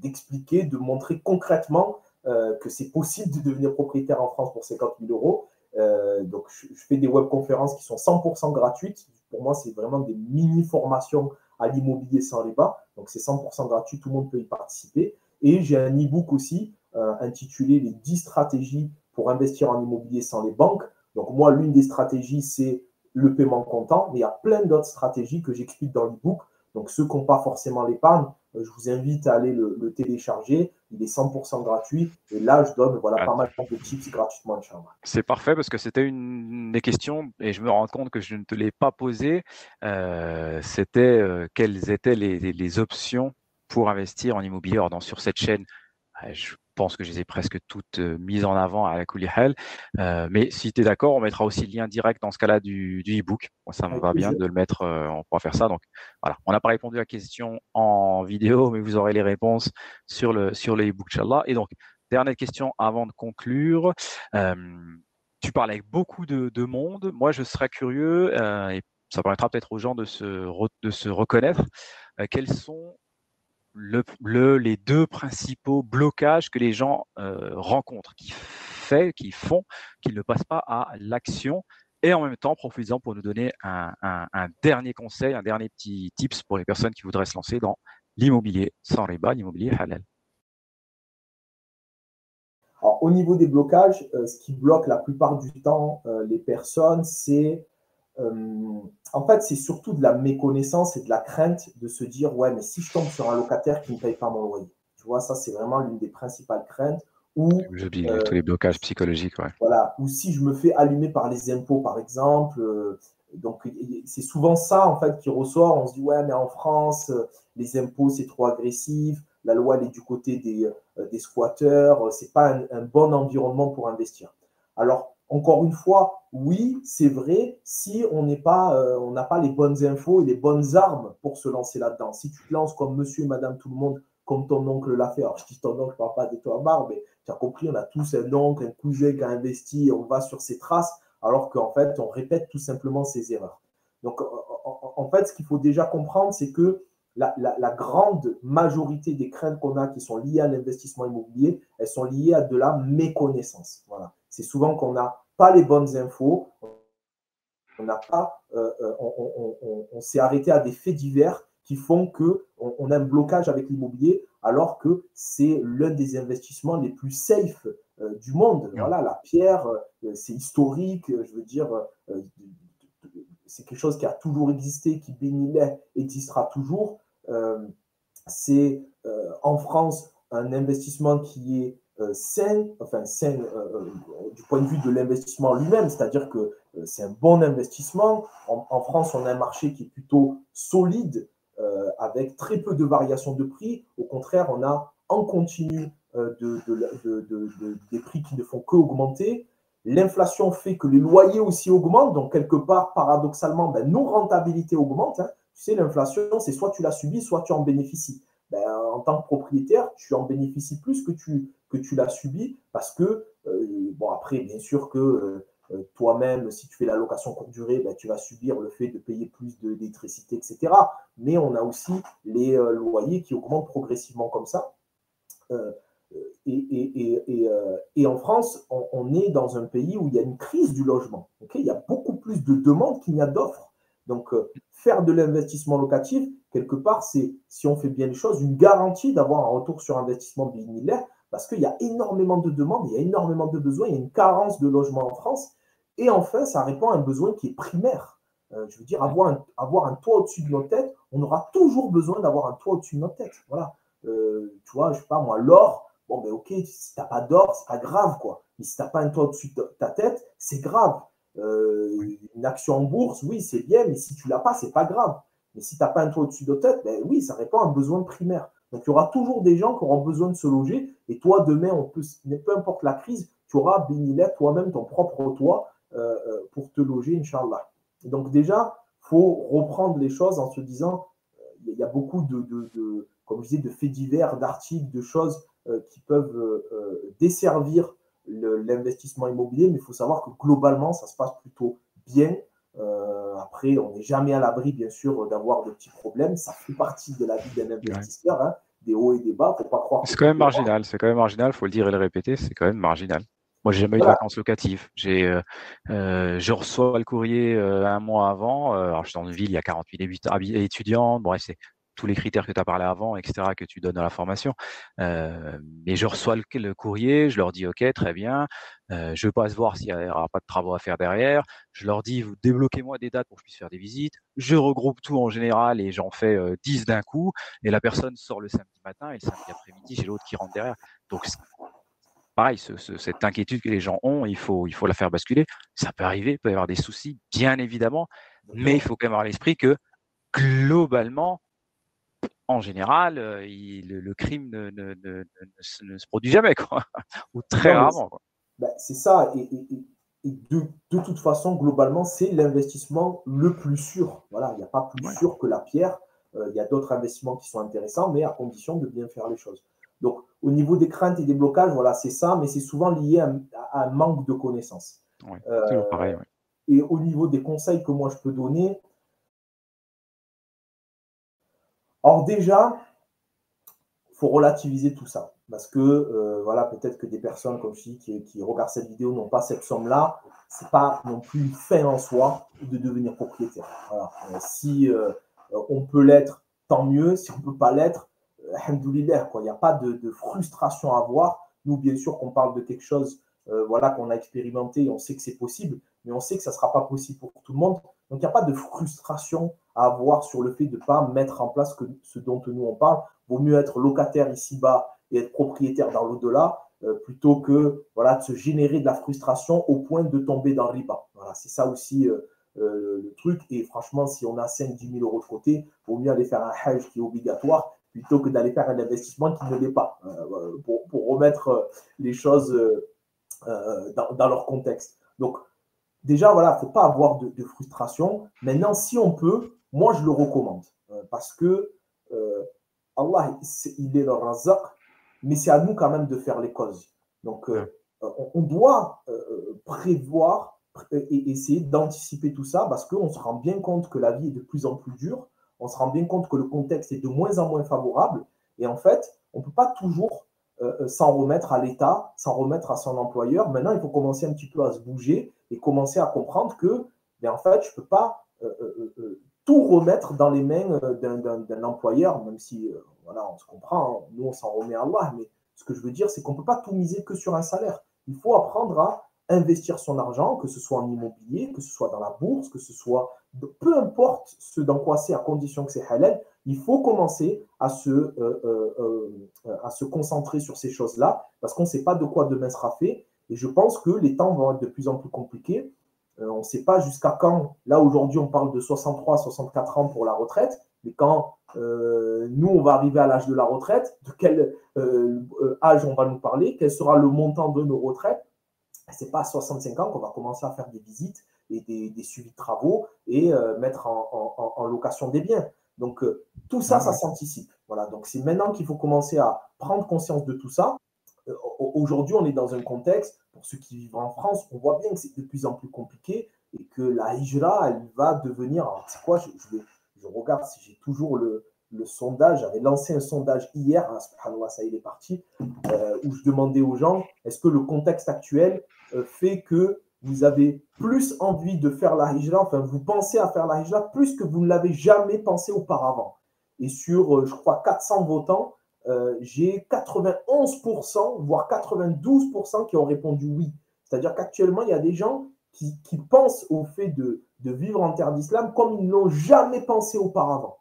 d'expliquer, de montrer concrètement que c'est possible de devenir propriétaire en France pour 50 000 euros. Donc, je fais des webconférences qui sont 100% gratuites. Pour moi, c'est vraiment des mini-formations à l'immobilier sans riba. Donc, c'est 100% gratuit, tout le monde peut y participer. Et j'ai un e-book aussi intitulé Les 10 stratégies pour investir en immobilier sans les banques. Donc, moi, l'une des stratégies, c'est le paiement comptant, mais il y a plein d'autres stratégies que j'explique dans l'e-book. Donc, ceux qui n'ont pas forcément l'épargne, je vous invite à aller le télécharger. Il est 100% gratuit. Et là, je donne pas mal de tips gratuitement. C'est parfait parce que c'était une des questions et je me rends compte que je ne te l'ai pas posée. C'était quelles étaient les options pour investir en immobilier. Alors, sur cette chaîne, je pense que je les ai presque toutes mises en avant à la Kouli Hal. Mais si tu es d'accord, on mettra aussi le lien direct dans ce cas-là du e-book. Moi, ça me va bien de le mettre, on pourra faire ça. Donc voilà, on n'a pas répondu à la question en vidéo, mais vous aurez les réponses sur le e-book, Inch'Allah. Et donc, dernière question avant de conclure. Tu parles avec beaucoup de monde. Moi, je serais curieux, et ça permettra peut-être aux gens de se reconnaître. Quels sont les deux principaux blocages que les gens rencontrent, qui font qu'ils ne passent pas à l'action. Et en même temps, profitons pour nous donner un dernier conseil, un dernier petit tips pour les personnes qui voudraient se lancer dans l'immobilier sans riba, l'immobilier halal. Alors, au niveau des blocages, ce qui bloque la plupart du temps les personnes, c'est en fait, c'est surtout de la méconnaissance et de la crainte de se dire, ouais, mais si je tombe sur un locataire qui ne paye pas mon loyer, tu vois, ça, c'est vraiment l'une des principales craintes. Ou, Tous les blocages psychologiques, ouais. voilà, ou si je me fais allumer par les impôts, par exemple. Donc, c'est souvent ça, en fait, qui ressort. On se dit, ouais, mais en France, les impôts, c'est trop agressif. La loi, elle est du côté des squatteurs. C'est pas un bon environnement pour investir. Alors, encore une fois, oui, c'est vrai, si on n'a pas les bonnes infos et les bonnes armes pour se lancer là-dedans. Si tu te lances comme monsieur et madame tout le monde, comme ton oncle l'a fait, alors je dis ton oncle, je ne parle pas de toi, Barbe, mais tu as compris, on a tous un oncle, un cousin qui a investi, on va sur ses traces, alors qu'en fait, on répète tout simplement ses erreurs. Donc, en fait, ce qu'il faut déjà comprendre, c'est que la grande majorité des craintes qu'on a qui sont liées à l'investissement immobilier, elles sont liées à de la méconnaissance. Voilà. C'est souvent qu'on n'a pas les bonnes infos, on n'a pas, on s'est arrêté à des faits divers qui font qu'on a un blocage avec l'immobilier, alors que c'est l'un des investissements les plus safe du monde. Voilà, la pierre, c'est historique, je veux dire, c'est quelque chose qui a toujours existé, qui bénilait, existera toujours. C'est en France un investissement qui est sain, enfin sain du point de vue de l'investissement lui-même, c'est-à-dire que c'est un bon investissement. En France, on a un marché qui est plutôt solide, avec très peu de variations de prix. Au contraire, on a en continu des prix qui ne font qu'augmenter. L'inflation fait que les loyers aussi augmentent, donc quelque part, paradoxalement, ben, nos rentabilités augmentent. Hein. Tu sais, l'inflation, c'est soit tu l'as subie, soit tu en bénéficies. Ben, en tant que propriétaire, tu en bénéficies plus que tu l'as subi parce que, bon, après, bien sûr que toi-même, si tu fais la location courte durée, ben, tu vas subir le fait de payer plus d'électricité, etc. Mais on a aussi les loyers qui augmentent progressivement comme ça. Et en France, on est dans un pays où il y a une crise du logement. Okay, il y a beaucoup plus de demandes qu'il n'y a d'offres. Donc, faire de l'investissement locatif, quelque part, c'est, si on fait bien les choses, une garantie d'avoir un retour sur investissement similaire parce qu'il y a énormément de demandes, il y a énormément de besoins, il y a une carence de logement en France. Et enfin, ça répond à un besoin qui est primaire. Je veux dire, avoir un toit au-dessus de nos têtes, on aura toujours besoin d'avoir un toit au-dessus de nos têtes. Voilà. Tu vois, je sais pas moi, l'or, bon, ben ok, si t'as pas d'or, c'est pas grave, quoi. Mais si t'as pas un toit au-dessus de ta tête, c'est grave. Une action en bourse, oui, c'est bien, mais si tu l'as pas, c'est pas grave. Mais si t'as pas un toit au-dessus de ta tête, ben oui, ça répond à un besoin primaire. Donc, il y aura toujours des gens qui auront besoin de se loger. Et toi, demain, peu importe la crise, tu auras béni toi-même ton propre toit pour te loger, Inch'Allah. Donc, déjà, il faut reprendre les choses en se disant, il y a beaucoup comme je disais, de faits divers, d'articles, de choses qui peuvent desservir l'investissement immobilier, mais il faut savoir que globalement, ça se passe plutôt bien. Après, on n'est jamais à l'abri, bien sûr, d'avoir de petits problèmes. Ça fait partie de la vie d'un investisseur, hein, des hauts et des bas. Il ne faut pas croire que c'est quand même marginal, il faut le dire et le répéter, c'est quand même marginal. Moi, j'ai jamais eu de vacances locatives. Je reçois le courrier un mois avant. Alors, je suis dans une ville, il y a 48 étudiants. Bon, c'est tous les critères que tu as parlé avant, etc., que tu donnes à la formation. Mais je reçois le courrier, je leur dis OK, très bien. Je passe voir s'il n'y aura pas de travaux à faire derrière. Je leur dis, vous débloquez-moi des dates pour que je puisse faire des visites. Je regroupe tout en général et j'en fais 10 d'un coup. Et la personne sort le samedi matin et le samedi après-midi, j'ai l'autre qui rentre derrière. Donc, pareil, cette inquiétude que les gens ont, il faut la faire basculer. Ça peut arriver, il peut y avoir des soucis, bien évidemment, mais il faut quand même avoir à l'esprit que globalement, en général, le crime ne se produit jamais, quoi, ou très rarement. Quoi. Ben, c'est ça, et de toute façon, globalement, c'est l'investissement le plus sûr. Voilà, il n'y a pas plus sûr que la pierre. Il y a d'autres investissements qui sont intéressants, mais à condition de bien faire les choses. Donc, au niveau des craintes et des blocages, voilà, c'est ça, mais c'est souvent lié à un manque de connaissances. Ouais, toujours pareil. Ouais. Et au niveau des conseils que moi je peux donner, alors déjà, faut relativiser tout ça. Parce que, voilà, peut-être que des personnes, comme je dis, qui regardent cette vidéo n'ont pas cette somme-là. Ce n'est pas non plus une fin en soi de devenir propriétaire. Voilà. Si on peut l'être, tant mieux. Si on ne peut pas l'être, alhamdoulilah, quoi. Il n'y a pas de frustration à avoir. Nous, bien sûr, qu'on parle de quelque chose voilà, qu'on a expérimenté, on sait que c'est possible, mais on sait que ça ne sera pas possible pour tout le monde. Donc, il n'y a pas de frustration à avoir sur le fait de ne pas mettre en place ce dont nous on parle. Vaut mieux être locataire ici-bas et être propriétaire dans l'au-delà plutôt que voilà, de se générer de la frustration au point de tomber dans le riba. Voilà, c'est ça aussi le truc. Et franchement, si on a 5-10 000 euros de côté, il vaut mieux aller faire un hajj qui est obligatoire plutôt que d'aller faire un investissement qui ne l'est pas, pour remettre les choses dans leur contexte. Donc, déjà, voilà, il ne faut pas avoir de frustration. Maintenant, si on peut, moi, je le recommande. Parce que Allah, il est le razaq, mais c'est à nous quand même de faire les causes. Donc, on doit prévoir et essayer d'anticiper tout ça parce qu'on se rend bien compte que la vie est de plus en plus dure. On se rend bien compte que le contexte est de moins en moins favorable. Et en fait, on ne peut pas toujours s'en remettre à l'État, s'en remettre à son employeur. Maintenant, il faut commencer un petit peu à se bouger et commencer à comprendre que, en fait, je ne peux pas tout remettre dans les mains d'un employeur, même si, voilà, on se comprend, hein, nous, on s'en remet à Allah, mais ce que je veux dire, c'est qu'on ne peut pas tout miser que sur un salaire. Il faut apprendre à investir son argent, que ce soit en immobilier, que ce soit dans la bourse, que ce soit, peu importe ce dans quoi c'est, à condition que c'est halal, il faut commencer à se concentrer sur ces choses-là, parce qu'on ne sait pas de quoi demain sera fait, et je pense que les temps vont être de plus en plus compliqués. On ne sait pas jusqu'à quand. Là, aujourd'hui, on parle de 63, 64 ans pour la retraite. Mais quand nous, on va arriver à l'âge de la retraite, de quel âge on va nous parler, quel sera le montant de nos retraites? Ce n'est pas à 65 ans qu'on va commencer à faire des visites et des suivis de travaux et mettre en location des biens. Donc, tout ça, ça s'anticipe. Voilà. Donc, c'est maintenant qu'il faut commencer à prendre conscience de tout ça. Aujourd'hui, on est dans un contexte, pour ceux qui vivent en France, on voit bien que c'est de plus en plus compliqué et que la hijra, elle va devenir. Alors, c'est quoi, je regarde si j'ai toujours le sondage. J'avais lancé un sondage hier, hein, subhanallah, ça il est parti, où je demandais aux gens est-ce que le contexte actuel fait que vous avez plus envie de faire la hijra, enfin, vous pensez à faire la hijra plus que vous ne l'avez jamais pensé auparavant. Et sur, je crois, 400 votants, j'ai 91%, voire 92% qui ont répondu oui. C'est-à-dire qu'actuellement, il y a des gens qui pensent au fait de vivre en terre d'islam comme ils ne l'ont jamais pensé auparavant.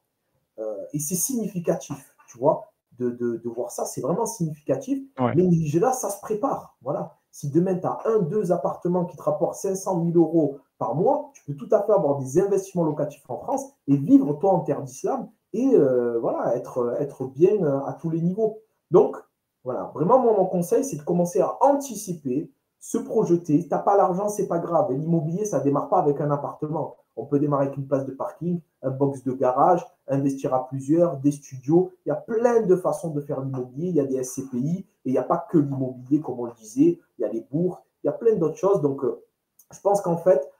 Et c'est significatif, tu vois, de voir ça, c'est vraiment significatif. Ouais. Mais là, ça se prépare. Voilà. Si demain, tu as 1-2 appartements qui te rapportent 500 000 euros par mois, tu peux tout à fait avoir des investissements locatifs en France et vivre, toi, en terre d'islam et voilà, être bien à tous les niveaux. Donc, voilà, vraiment, mon conseil, c'est de commencer à anticiper, se projeter. Si tu n'as pas l'argent, ce n'est pas grave. Et l'immobilier, ça ne démarre pas avec un appartement. On peut démarrer avec une place de parking, un box de garage, investir à plusieurs, des studios. Il y a plein de façons de faire l'immobilier. Il y a des SCPI et il n'y a pas que l'immobilier, comme on le disait. Il y a les bourses, il y a plein d'autres choses. Donc, je pense qu'en fait,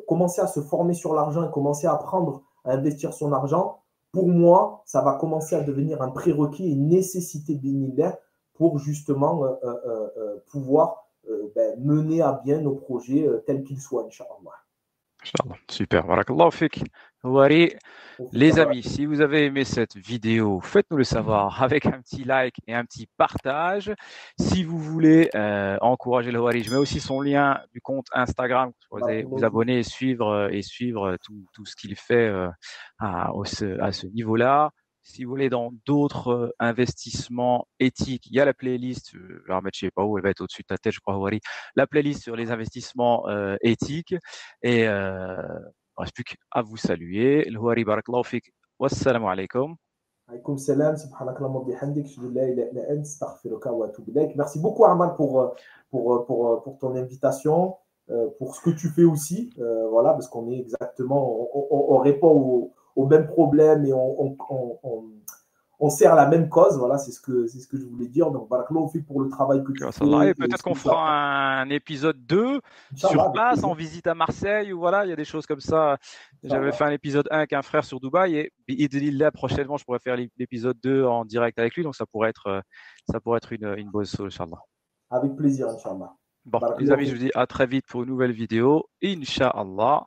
commencer à se former sur l'argent et commencer à apprendre à investir son argent, pour moi, ça va commencer à devenir un prérequis et une nécessité bénéfique pour justement pouvoir mener à bien nos projets tels qu'ils soient, Inch'Allah. Inch'Allah. Super. Barakallahu fik. Houari. Les amis, si vous avez aimé cette vidéo, faites-nous le savoir avec un petit like et un petit partage. Si vous voulez encourager le Houari, je mets aussi son lien du compte Instagram pour vous abonner et suivre tout ce qu'il fait à ce niveau-là. Si vous voulez dans d'autres investissements éthiques, il y a la playlist, je vais la remettre, je sais pas où, elle va être au-dessus de ta tête, je crois, Houari. La playlist sur les investissements éthiques et il ne reste plus qu'à vous saluer. Houari, barakallahu fik. Wassalamu alaikum. Alaykoum salam, subhanakallah wa bihamdik, shadu la ilaha illa ant, astaghfiruka wa atubu ilaik. Merci beaucoup, Arman, pour ton invitation, pour ce que tu fais aussi. Voilà, parce qu'on est exactement, on répond aux mêmes problèmes et on sert la même cause, voilà, c'est ce que je voulais dire. Donc, barakallahu fik pour le travail que tu fais. Et peut-être qu'on fera un épisode 2 Inch'Allah, sur avec place, plaisir. en visite à Marseille, ou voilà, il y a des choses comme ça. J'avais Inch'Allah. fait un épisode 1 avec un frère sur Dubaï et bi'idhnillah, prochainement, je pourrais faire l'épisode 2 en direct avec lui. Donc, ça pourrait être une bonne chose, Inch'Allah. Avec plaisir, Inch'Allah. Bon, les Barakallahu amis, je fik. vous dis à très vite pour une nouvelle vidéo. Inch'Allah.